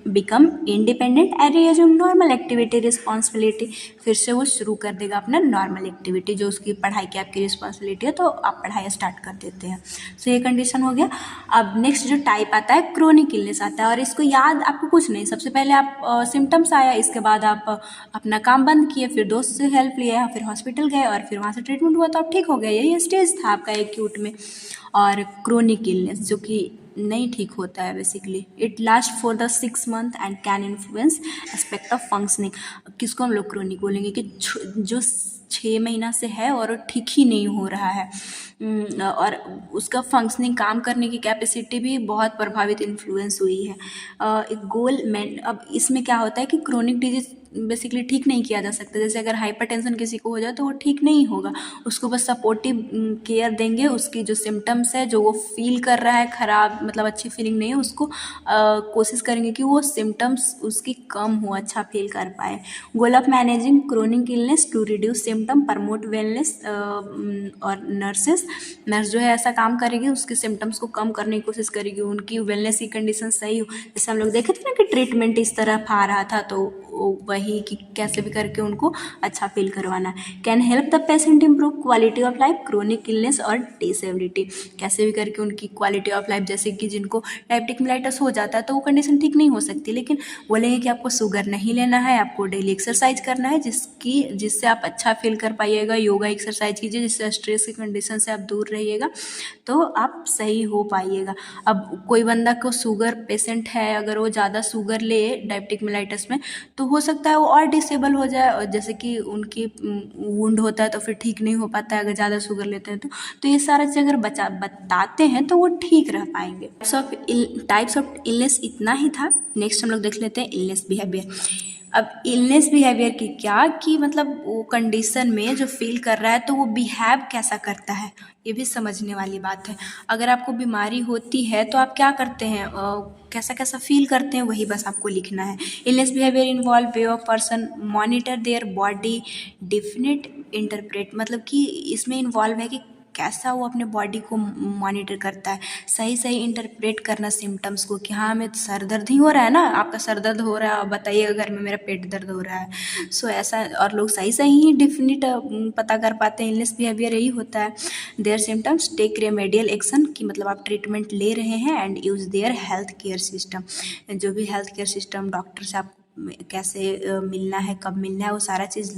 become independent and resume normal activity responsibility, फिर से वो शुरू कर देगा अपना नॉर्मल एक्टिविटी, जो उसकी पढ़ाई की आपकी रिस्पॉन्सिबिलिटी है, तो आप पढ़ाई स्टार्ट कर देते हैं। सो ये कंडीशन हो गया। अब नेक्स्ट जो टाइप आता है क्रोनिक इलनेस आता है, और इसको याद आपको कुछ नहीं, सबसे पहले आप सिम्टम्स आया, इसके बाद आप अपना काम बंद किए, फिर दोस्त से हेल्प लिया, फिर हॉस्पिटल गए और फिर वहाँ से ट्रीटमेंट हुआ तो आप ठीक हो गए। यही स्टेज था आपका एक्यूट में। और क्रोनिक इलनेस जो कि नहीं ठीक होता है basically, it last for the 6 month and can influence aspect of functioning. किसको हम लोग क्रोनिक बोलेंगे कि जो 6 महीना से है और वो ठीक ही नहीं हो रहा है, और उसका फंक्शनिंग, काम करने की कैपेसिटी भी बहुत प्रभावित इन्फ्लुएंस हुई है। एक गोल मैन, अब इसमें क्या होता है कि क्रोनिक डिजीज बेसिकली ठीक नहीं किया जा सकता। जैसे अगर हाइपरटेंशन किसी को हो जाए तो वो ठीक नहीं होगा, उसको बस सपोर्टिव केयर देंगे। उसकी जो सिम्टम्स है, जो वो फील कर रहा है ख़राब, मतलब अच्छी फीलिंग नहीं है, उसको कोशिश करेंगे कि वो सिम्टम्स उसकी कम हो, अच्छा फील कर पाए। Goal of managing chronic illness to reduce symptom, promote wellness, और नर्स जो है ऐसा काम करेगी, उसके सिम्टम्स को कम करने की कोशिश करेगी, उनकी वेलनेस की कंडीशन सही हो। जैसे हम लोग देखे थे ना कि ट्रीटमेंट इस तरफ आ रहा था, तो वही कि कैसे भी करके उनको अच्छा फील करवाना है। Can help the patient improve quality of life, chronic illness और डिसेबिलिटी, कैसे भी करके उनकी क्वालिटी ऑफ लाइफ, जैसे कि जिनको डायबिटिक मेलाइटस हो जाता है तो वो कंडीशन ठीक नहीं हो सकती, लेकिन बोलेंगे कि आपको शुगर नहीं लेना है, आपको डेली एक्सरसाइज करना है, जिससे आप अच्छा फील कर पाइएगा। योगा एक्सरसाइज कीजिए, जिससे स्ट्रेस की कंडीशन से आप दूर रहिएगा, तो आप सही हो पाइएगा। अब कोई बंदा को शुगर पेशेंट है, अगर वो ज़्यादा शुगर ले डायबिटिक मेलाइटस में, तो हो सकता है वो और डिसेबल हो जाए, और जैसे कि उनकी वुंड होता है तो फिर ठीक नहीं हो पाता है अगर ज़्यादा शुगर लेते हैं तो ये सारा चीज़ अगर बताते हैं तो वो ठीक रह पाएंगे। टाइप्स ऑफ इलनेस इतना ही था। नेक्स्ट हम लोग देख लेते हैं इलनेस बिहेवियर। अब इलनेस बिहेवियर की क्या कि मतलब वो कंडीशन में जो फील कर रहा है तो वो बिहेव कैसा करता है, ये भी समझने वाली बात है। अगर आपको बीमारी होती है तो आप क्या करते हैं, कैसा कैसा फील करते हैं, वही बस आपको लिखना है। Illness behaviour involve way of person monitor their body definite interpret, मतलब कि इसमें इन्वॉल्व है कि कैसा वो अपने बॉडी को मॉनिटर करता है, सही सही इंटरप्रेट करना सिम्टम्स को, कि हाँ हमें सर दर्द ही हो रहा है ना, आपका सर दर्द हो रहा है, बताइएगा घर में मेरा पेट दर्द हो रहा है। सो ऐसा, और लोग सही सही ही डिफिनिट पता कर पाते हैं। इलनेस बिहेवियर यही होता है। Their symptoms take remedial action, कि मतलब आप ट्रीटमेंट ले रहे हैं, and use their health care system, जो भी हेल्थ केयर सिस्टम डॉक्टर से आप कैसे मिलना है, कब मिलना है, वो सारा चीज़।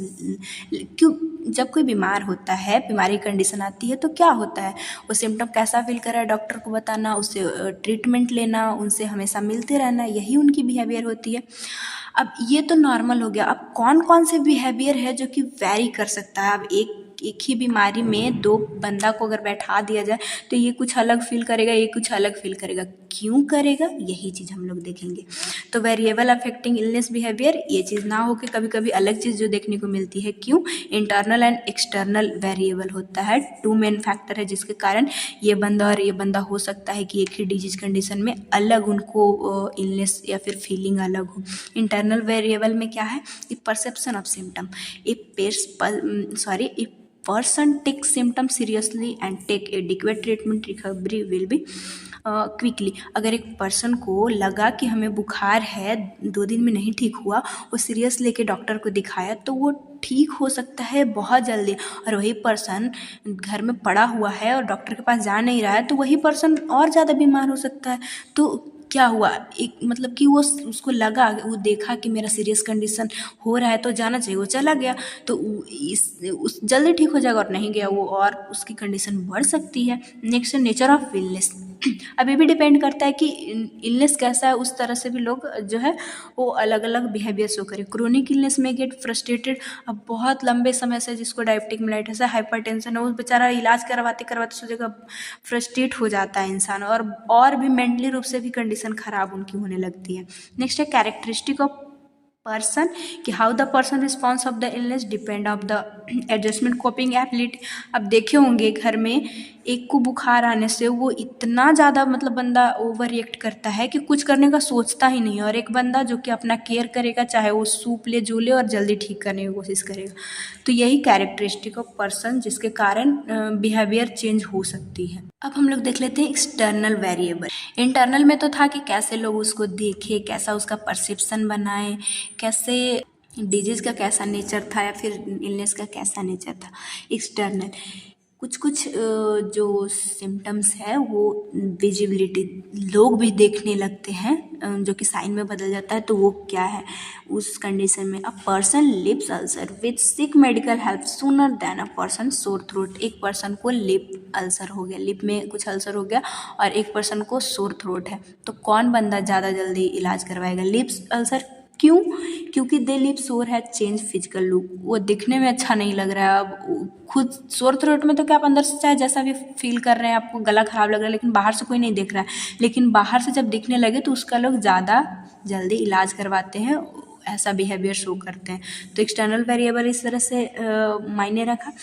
क्यों, जब कोई बीमार होता है, बीमारी कंडीशन आती है तो क्या होता है, वो सिम्टम कैसा फील कर रहा है डॉक्टर को बताना, उससे ट्रीटमेंट लेना, उनसे हमेशा मिलते रहना, यही उनकी बिहेवियर होती है। अब ये तो नॉर्मल हो गया। अब कौन कौन से बिहेवियर है जो कि वैरी कर सकता है। अब एक एक ही बीमारी में दो बंदा को अगर बैठा दिया जाए तो ये कुछ अलग फील करेगा, ये कुछ अलग फील करेगा। क्यों करेगा, यही चीज़ हम लोग देखेंगे। तो वेरिएबल अफेक्टिंग इलनेस बिहेवियर, ये चीज़ ना हो कि कभी कभी अलग चीज़ जो देखने को मिलती है। क्यों? इंटरनल एंड एक्सटर्नल वेरिएबल होता है, 2 मेन फैक्टर है जिसके कारण ये बंदा और ये बंदा हो सकता है कि एक ही डिजीज कंडीशन में अलग उनको इलनेस या फिर फीलिंग अलग हो। इंटरनल वेरिएबल में क्या है? ये perception of symptom, if person takes symptoms seriously and take adequate treatment, recovery will be quickly. अगर एक पर्सन को लगा कि हमें बुखार है, 2 दिन में नहीं ठीक हुआ, वो सीरियस लेके डॉक्टर को दिखाया तो वो ठीक हो सकता है बहुत जल्दी। और वही पर्सन घर में पड़ा हुआ है और डॉक्टर के पास जा नहीं रहा है तो वही पर्सन और ज़्यादा बीमार हो सकता है। तो क्या हुआ, एक मतलब कि वो उसको लगा, वो देखा कि मेरा सीरियस कंडीशन हो रहा है तो जाना चाहिए, वो चला गया तो उस जल्दी ठीक हो जाएगा, और नहीं गया वो और उसकी कंडीशन बढ़ सकती है। नेक्स्ट है नेचर ऑफ इलनेस। अब ये भी डिपेंड करता है कि इलनेस कैसा है, उस तरह से भी लोग जो है वो अलग अलग बिहेवियर शो करें। क्रोनिक इलनेस में गेट फ्रस्ट्रेटेड। अब बहुत लंबे समय से जिसको डायबिटिक मेलाइटिस है, हाइपरटेंशन है, उस बेचारा इलाज करवाते करवाते सोचेगा, फ्रस्ट्रेट हो जाता है इंसान, और भी मेंटली रूप से भी कंडीशन खराब उनकी होने लगती है। नेक्स्ट है कैरेक्टरिस्टिक ऑफ पर्सन, कि how the person response of the illness depend of the adjustment coping ability. अब देखे होंगे घर में एक को बुखार आने से वो इतना ज़्यादा मतलब बंदा ओवर रिएक्ट करता है कि कुछ करने का सोचता ही नहीं है, और एक बंदा जो कि अपना केयर करेगा, चाहे वो सूप ले जो ले और जल्दी ठीक करने की कोशिश करेगा। तो यही कैरेक्टरिस्टिक ऑफ पर्सन जिसके कारण बिहेवियर चेंज हो सकती है। अब हम लोग देख लेते हैं एक्सटर्नल वेरिएबल। इंटरनल में तो था कि कैसे लोग उसको देखे, कैसा उसका परसेप्शन बनाए, कैसे डिजीज़ का कैसा नेचर था या फिर इलनेस का कैसा नेचर था। एक्सटर्नल कुछ कुछ जो सिम्टम्स है वो विजिबिलिटी, लोग भी देखने लगते हैं, जो कि साइन में बदल जाता है। तो वो क्या है उस कंडीशन में? A person lips ulcer with sick medical help sooner than a person sore throat. एक पर्सन को लिप अल्सर हो गया, लिप में कुछ अल्सर हो गया, और एक पर्सन को सोर थ्रोट है, तो कौन बंदा ज़्यादा जल्दी इलाज करवाएगा? Lips ulcer. क्यों? क्योंकि दे लिप सोर है चेंज फिजिकल लुक, वो दिखने में अच्छा नहीं लग रहा है। अब खुद सोर थ्रोट में तो क्या आप अंदर से चाहे जैसा भी फील कर रहे हैं, आपको गला खराब लग रहा है, लेकिन बाहर से कोई नहीं देख रहा है, लेकिन बाहर से जब दिखने लगे तो उसका लोग ज़्यादा जल्दी इलाज करवाते हैं, ऐसा बिहेवियर शो करते हैं। तो एक्सटर्नल वेरिएबल इस तरह से मायने रखा।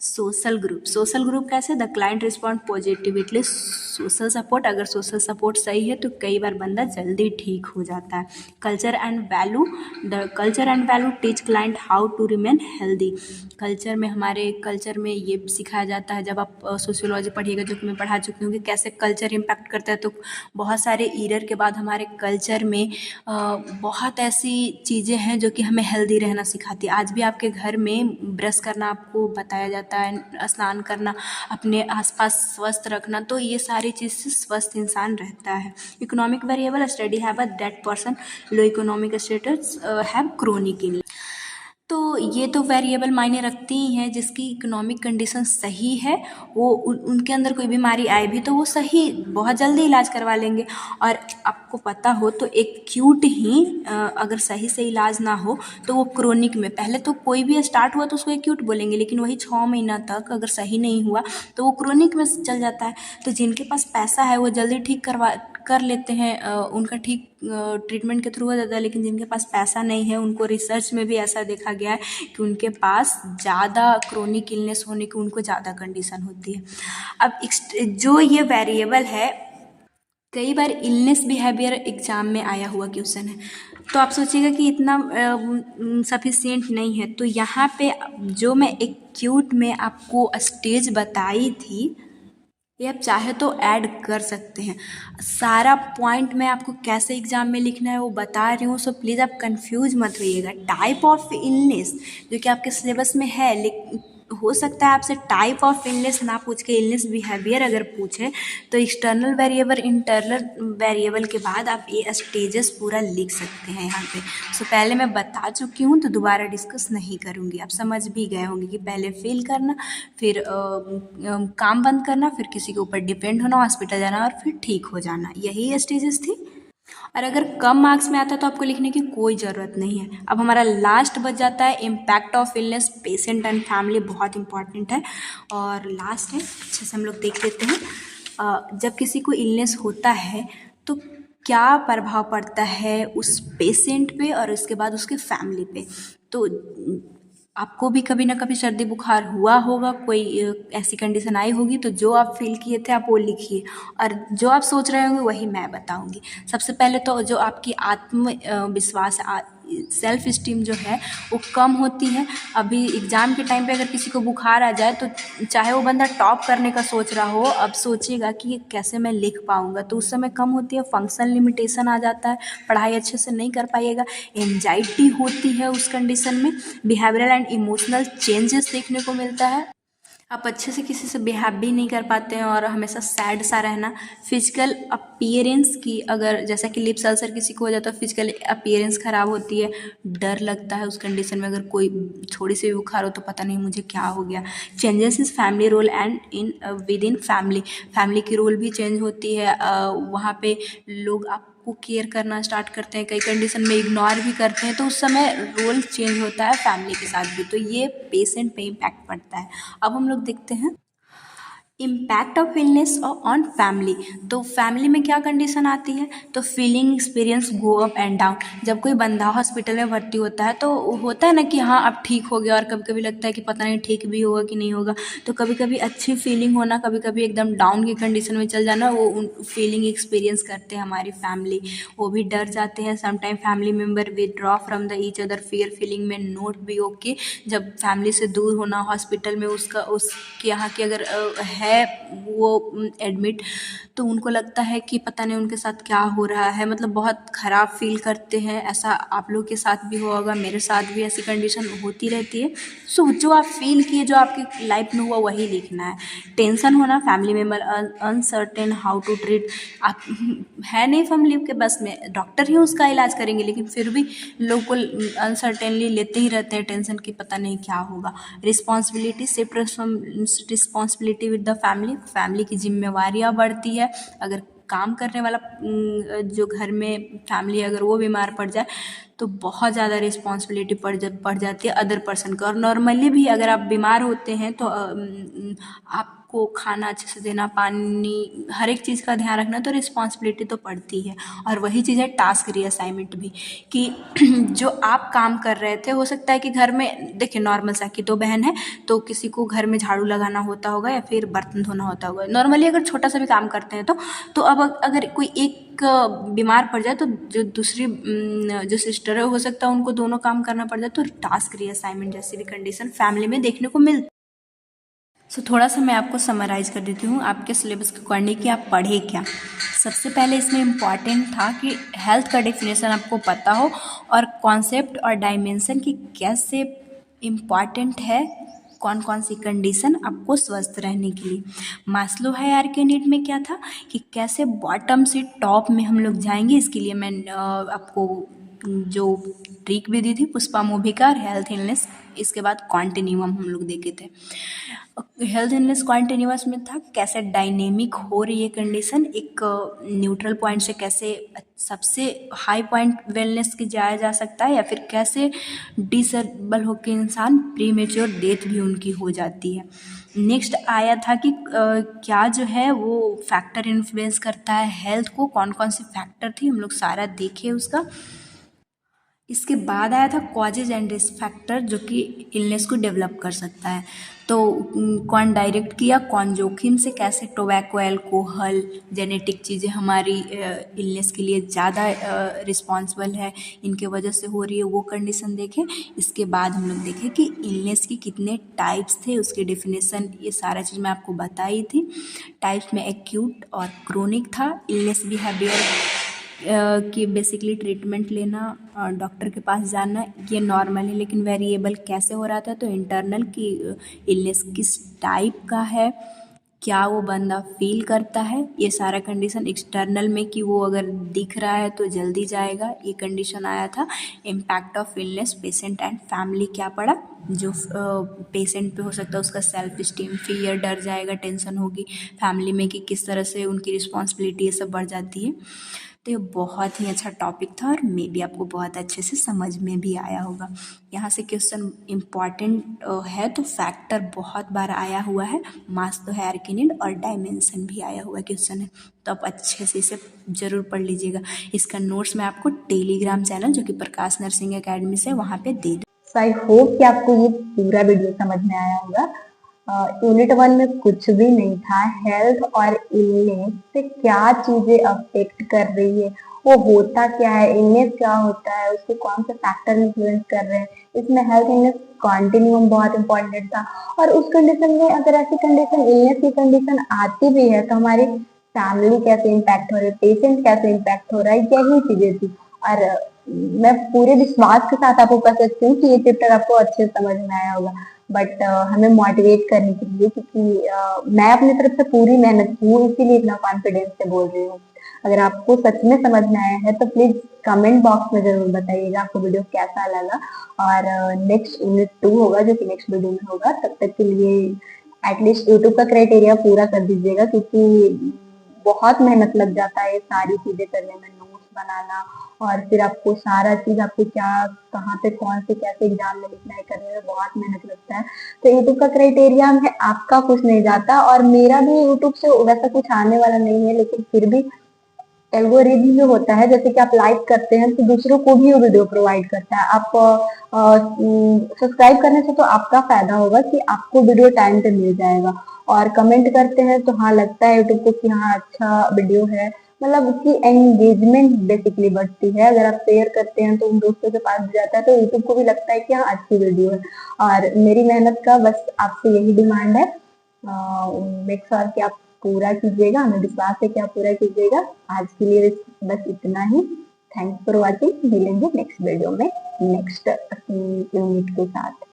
सोशल ग्रुप कैसे? The client respond positively social support. अगर सोशल सपोर्ट सही है तो कई बार बंदा जल्दी ठीक हो जाता है। Culture and value, the culture and value teach client how to remain healthy. Culture में, हमारे कल्चर में ये सिखाया जाता है, जब आप सोशियोलॉजी पढ़िएगा जो कि मैं पढ़ा चुकी हूँ, कि कैसे कल्चर इम्पैक्ट करता है। तो बहुत सारे ईयर के बाद हमारे कल्चर में बहुत ऐसी चीज़ें हैं जो कि हमें हेल्दी रहना सिखाती है। आज भी आपके घर में ब्रश करना आपको बताया जाता है, स्नान करना, अपने आसपास स्वस्थ रखना, तो ये सारी चीज़ से स्वस्थ इंसान रहता है। Economic variable, study have that person low economic status have chronic illness. तो ये तो वेरिएबल मायने रखती ही हैं, जिसकी इकोनॉमिक कंडीशन सही है वो उनके अंदर कोई बीमारी आए भी तो वो सही बहुत जल्दी इलाज करवा लेंगे। और आपको पता हो तो एक्यूट ही अगर सही से इलाज ना हो तो वो क्रोनिक में, पहले तो कोई भी स्टार्ट हुआ तो उसको एक्यूट बोलेंगे, लेकिन वही 6 महीना तक अगर सही नहीं हुआ तो वो क्रोनिक में चल जाता है। तो जिनके पास पैसा है वो जल्दी ठीक कर लेते हैं, उनका ठीक ट्रीटमेंट के थ्रू हो जाता है। लेकिन जिनके पास पैसा नहीं है, उनको रिसर्च में भी ऐसा देखा गया है कि उनके पास ज़्यादा क्रोनिक इलनेस होने की उनको ज़्यादा कंडीशन होती है। अब जो ये वेरिएबल है, कई बार इलनेस बिहेवियर एग्जाम में आया हुआ क्वेश्चन है, तो आप सोचिएगा कि इतना सफिशिएंट नहीं है। तो यहाँ पे जो मैं एक्यूट में आपको स्टेज बताई थी, ये आप चाहे तो ऐड कर सकते हैं। सारा पॉइंट मैं आपको कैसे एग्जाम में लिखना है वो बता रही हूँ, सो प्लीज़ आप कंफ्यूज मत होइएगा। टाइप ऑफ इलनेस जो कि आपके सिलेबस में है, लेकिन हो सकता है आपसे टाइप ऑफ इलनेस ना पूछ के इलनेस बिहेवियर अगर पूछे तो एक्सटर्नल वेरिएबल, इंटरनल वेरिएबल के बाद आप ये स्टेजेस पूरा लिख सकते हैं यहाँ पे। सो पहले मैं बता चुकी हूँ तो दोबारा डिस्कस नहीं करूँगी, आप समझ भी गए होंगे कि पहले फील करना, फिर काम बंद करना, फिर किसी के ऊपर डिपेंड होना, हॉस्पिटल जाना और फिर ठीक हो जाना, यही स्टेजेस थी। और अगर कम मार्क्स में आता है तो आपको लिखने की कोई ज़रूरत नहीं है। अब हमारा लास्ट बच जाता है impact of illness patient and family, बहुत इंपॉर्टेंट है और लास्ट है, अच्छे से हम लोग देख लेते हैं। जब किसी को इलनेस होता है तो क्या प्रभाव पड़ता है उस पेशेंट पे और उसके बाद उसके फैमिली पे। तो आपको भी कभी ना कभी सर्दी बुखार हुआ होगा, कोई ऐसी कंडीशन आई होगी, तो जो आप फील किए थे आप वो लिखिए और जो आप सोच रहे होंगे वही मैं बताऊंगी। सबसे पहले तो जो आपकी आत्म विश्वास, सेल्फ इस्टीम जो है वो कम होती है। अभी एग्ज़ाम के टाइम पे अगर किसी को बुखार आ जाए तो चाहे वो बंदा टॉप करने का सोच रहा हो, अब सोचेगा कि ये कैसे मैं लिख पाऊंगा, तो उस समय कम होती है, फंक्शनल लिमिटेशन आ जाता है, पढ़ाई अच्छे से नहीं कर पाइएगा, एंजाइटी होती है उस कंडीशन में, बिहेवियरल एंड इमोशनल चेंजेस देखने को मिलता है। आप अच्छे से किसी से बिहेव भी नहीं कर पाते हैं और हमेशा सैड सा रहना। फिजिकल अपीयरेंस की, अगर जैसा कि लिप्स अल्सर किसी को हो जाता है, फिजिकल अपीयरेंस ख़राब होती है, डर लगता है उस कंडीशन में, अगर कोई थोड़ी सी भी बुखार हो तो पता नहीं मुझे क्या हो गया। Changes is family role and in within family, family की रोल भी चेंज होती है। वहाँ पे लोग आपको केयर करना स्टार्ट करते हैं, कई कंडीशन में इग्नोर भी करते हैं, तो उस समय रोल चेंज होता है फैमिली के साथ भी, तो ये पेशेंट पे इम्पैक्ट पड़ता है। अब हम लोग देखते हैं impact of illness on family. तो फैमिली में क्या कंडीशन आती है, तो feeling experience go up and down. जब कोई बंदा हॉस्पिटल में भर्ती होता है तो होता है ना कि हाँ अब ठीक हो गया, और कभी कभी लगता है कि पता नहीं ठीक भी होगा कि नहीं होगा। तो कभी कभी अच्छी फीलिंग होना, कभी कभी एकदम डाउन की कंडीशन में चल जाना, वो फीलिंग एक्सपीरियंस करते हैं हमारी फैमिली, वो भी डर जाते हैं। Sometime family member withdraw from the each other fear feeling में नोट भी ओके। जब फैमिली से दूर होना, हॉस्पिटल में उसके यहाँ की अगर है वो एडमिट, तो उनको लगता है कि पता नहीं उनके साथ क्या हो रहा है, मतलब बहुत ख़राब फील करते हैं। ऐसा आप लोग के साथ भी होगा, मेरे साथ भी ऐसी कंडीशन होती रहती है। सो जो आप फील किए, जो आपकी लाइफ में हुआ वही लिखना है। टेंशन होना, family member uncertain how to treat, आप है नहीं फैमिली के बस में, डॉक्टर ही उसका इलाज करेंगे, लेकिन फिर भी लोग को अनसर्टेनली लेते ही रहते हैं टेंशन की पता नहीं क्या होगा। Responsibility, shift responsibility with the family, family की जिम्मेवारियाँ बढ़ती है। अगर काम करने वाला जो घर में फैमिली अगर वो बीमार पड़ जाए तो बहुत ज़्यादा रिस्पॉन्सिबिलिटी पड़ जाती है अदर पर्सन को। और नॉर्मली भी अगर आप बीमार होते हैं तो आपको खाना अच्छे से देना, पानी, हर एक चीज़ का ध्यान रखना, तो रिस्पॉन्सिबिलिटी तो पड़ती है। और वही चीज़ है टास्क रीअसाइनमेंट भी, कि जो आप काम कर रहे थे, हो सकता है कि घर में देखिए नॉर्मल सा कि 2 बहन है तो किसी को घर में झाड़ू लगाना होता होगा या फिर बर्तन धोना होता होगा, नॉर्मली अगर छोटा सा भी काम करते हैं तो अब अगर कोई एक बीमार पड़ जाए तो जो दूसरी जो सिस्टर है, हो सकता है उनको दोनों काम करना पड़ जाए, तो टास्क रीअसाइनमेंट जैसी भी कंडीशन फैमिली में देखने को मिलती। सो थोड़ा सा मैं आपको समराइज़ कर देती हूँ आपके सिलेबस के अकॉर्डिंग कि आप पढ़े क्या। सबसे पहले इसमें इम्पॉर्टेंट था कि हेल्थ का डेफिनेशन आपको पता हो और कॉन्सेप्ट और डायमेंशन की कैसे इम्पॉर्टेंट है, कौन कौन सी कंडीशन आपको स्वस्थ रहने के लिए। मास्लो हायरार्की नीड में क्या था कि कैसे बॉटम से टॉप में हम लोग जाएंगे, इसके लिए मैं आपको जो ट्रिक भी दी थी पुष्पा मूवी का, और हेल्थ इलनेस, इसके बाद कॉन्टिन्यूम हम लोग देखे थे। हेल्थ इलनेस कॉन्टिन्यूस में था कैसे डायनेमिक हो रही है कंडीशन, एक न्यूट्रल पॉइंट से कैसे सबसे हाई पॉइंट वेलनेस की जाया जा सकता है, या फिर कैसे डिसेबल होकर इंसान प्रीमेच्योर डेथ भी उनकी हो जाती है। नेक्स्ट आया था कि क्या जो है वो फैक्टर इन्फ्लुएंस करता है हेल्थ को, कौन कौन सी फैक्टर थी हम लोग सारा देखे उसका। इसके बाद आया था कॉजेज एंड रिस्क फैक्टर, जो कि इलनेस को डेवलप कर सकता है। तो कौन डायरेक्ट किया, कौन जोखिम से, कैसे टोबैको, अल्कोहल, जेनेटिक चीज़ें हमारी इलनेस के लिए ज़्यादा रिस्पॉन्सिबल है, इनके वजह से हो रही है, वो कंडीशन देखें। इसके बाद हम लोग देखें कि इलनेस की कितने टाइप्स थे, उसके डेफिनेशन, ये सारा चीज़ मैं आपको बताई थी। टाइप्स में एक्यूट और क्रोनिक था। इलनेस बिहेवियर कि बेसिकली ट्रीटमेंट लेना और डॉक्टर के पास जाना, ये नॉर्मल है, लेकिन वेरिएबल कैसे हो रहा था, तो इंटरनल की इलनेस किस टाइप का है, क्या वो बंदा फील करता है, ये सारा कंडीशन। एक्सटर्नल में कि वो अगर दिख रहा है तो जल्दी जाएगा, ये कंडीशन आया था। Impact of illness patient and family क्या पड़ा, जो पेशेंट पे हो सकता है उसका सेल्फ स्टीम, फियर, डर जाएगा, टेंशन होगी फैमिली में कि किस तरह से उनकी रिस्पॉन्सिबिलिटी ये सब बढ़ जाती है। तो ये बहुत ही अच्छा टॉपिक था और मे बी आपको बहुत अच्छे से समझ में भी आया होगा। यहाँ से क्वेश्चन इम्पॉर्टेंट है तो फैक्टर बहुत बार आया हुआ है, मास तो है, आर्किनिड और डायमेंशन भी आया हुआ क्वेश्चन है, तो आप अच्छे से इसे ज़रूर पढ़ लीजिएगा। इसका नोट्स मैं आपको टेलीग्राम चैनल जो कि प्रकाश नर्सिंग एकेडमी से वहाँ पे दे दूँ। सो आई होप कि आपको ये पूरा वीडियो समझ में आया होगा। यूनिट 1 में कुछ भी नहीं था, हेल्थ और इलनेस से क्या चीजें अफेक्ट कर रही है, वो होता क्या है, इलनेस क्या होता है, उसके कौन से फैक्टर इन्फ्लुएंस कर रहे हैं। इसमें हेल्थ इलनेस कॉन्टिन्यूम बहुत इंपॉर्टेंट था, और उस कंडीशन में अगर ऐसी कंडीशन, इलनेस की कंडीशन आती भी है तो हमारी फैमिली कैसे इम्पैक्ट हो रही है, पेशेंट कैसे इम्पैक्ट हो रहा है, यही चीजें थी। और मैं पूरे विश्वास के साथ आपको कह सकती हूँ कि ये चैप्टर आपको अच्छे से समझ में आया होगा। बट हमें मोटिवेट करने के लिए, क्योंकि मैं अपनी तरफ से पूरी मेहनत की हूँ, इसीलिए इतना कॉन्फिडेंस से बोल रही हूँ। अगर आपको सच में समझ में आया है तो प्लीज कमेंट बॉक्स में जरूर बताइएगा आपको वीडियो कैसा लगा। और नेक्स्ट यूनिट 2 होगा जो कि नेक्स्ट वीडियो में होगा, तब तक के लिए एटलीस्ट यूट्यूब का क्राइटेरिया पूरा कर दीजिएगा, क्योंकि बहुत मेहनत लग जाता है ये सारी चीजें करने में, नोट्स बनाना और फिर आपको सारा चीज, आपको क्या कहाँ पे कौन से कैसे एग्जाम में लिखना है, करने में बहुत मेहनत लगता है। तो यूट्यूब का क्राइटेरिया में आपका कुछ नहीं जाता, और मेरा भी यूट्यूब से वैसा कुछ आने वाला नहीं है, लेकिन फिर भी एल्गोरिथम जो होता है, जैसे कि आप लाइक करते हैं तो दूसरों को भी वो वीडियो प्रोवाइड करता है। आप सब्सक्राइब करने से तो आपका फायदा होगा कि आपको वीडियो टाइम पे मिल जाएगा, और कमेंट करते हैं तो हाँ लगता है यूट्यूब को कि हाँ अच्छा वीडियो है, मतलब उसकी एंगेजमेंट बेसिकली बढ़ती है। अगर आप शेयर करते हैं तो उन दोस्तों के पास भी जाता है, तो यूट्यूब को भी लगता है कि हाँ अच्छी वीडियो है। और मेरी मेहनत का बस आपसे यही डिमांड है, मेक श्योर कि आप पूरा कीजिएगा, हमें विश्वास है कि आप पूरा कीजिएगा। आज के लिए बस इतना ही। थैंक्स फॉर वॉचिंग, मिलेंगे नेक्स्ट वीडियो में नेक्स्ट यूनिट के साथ।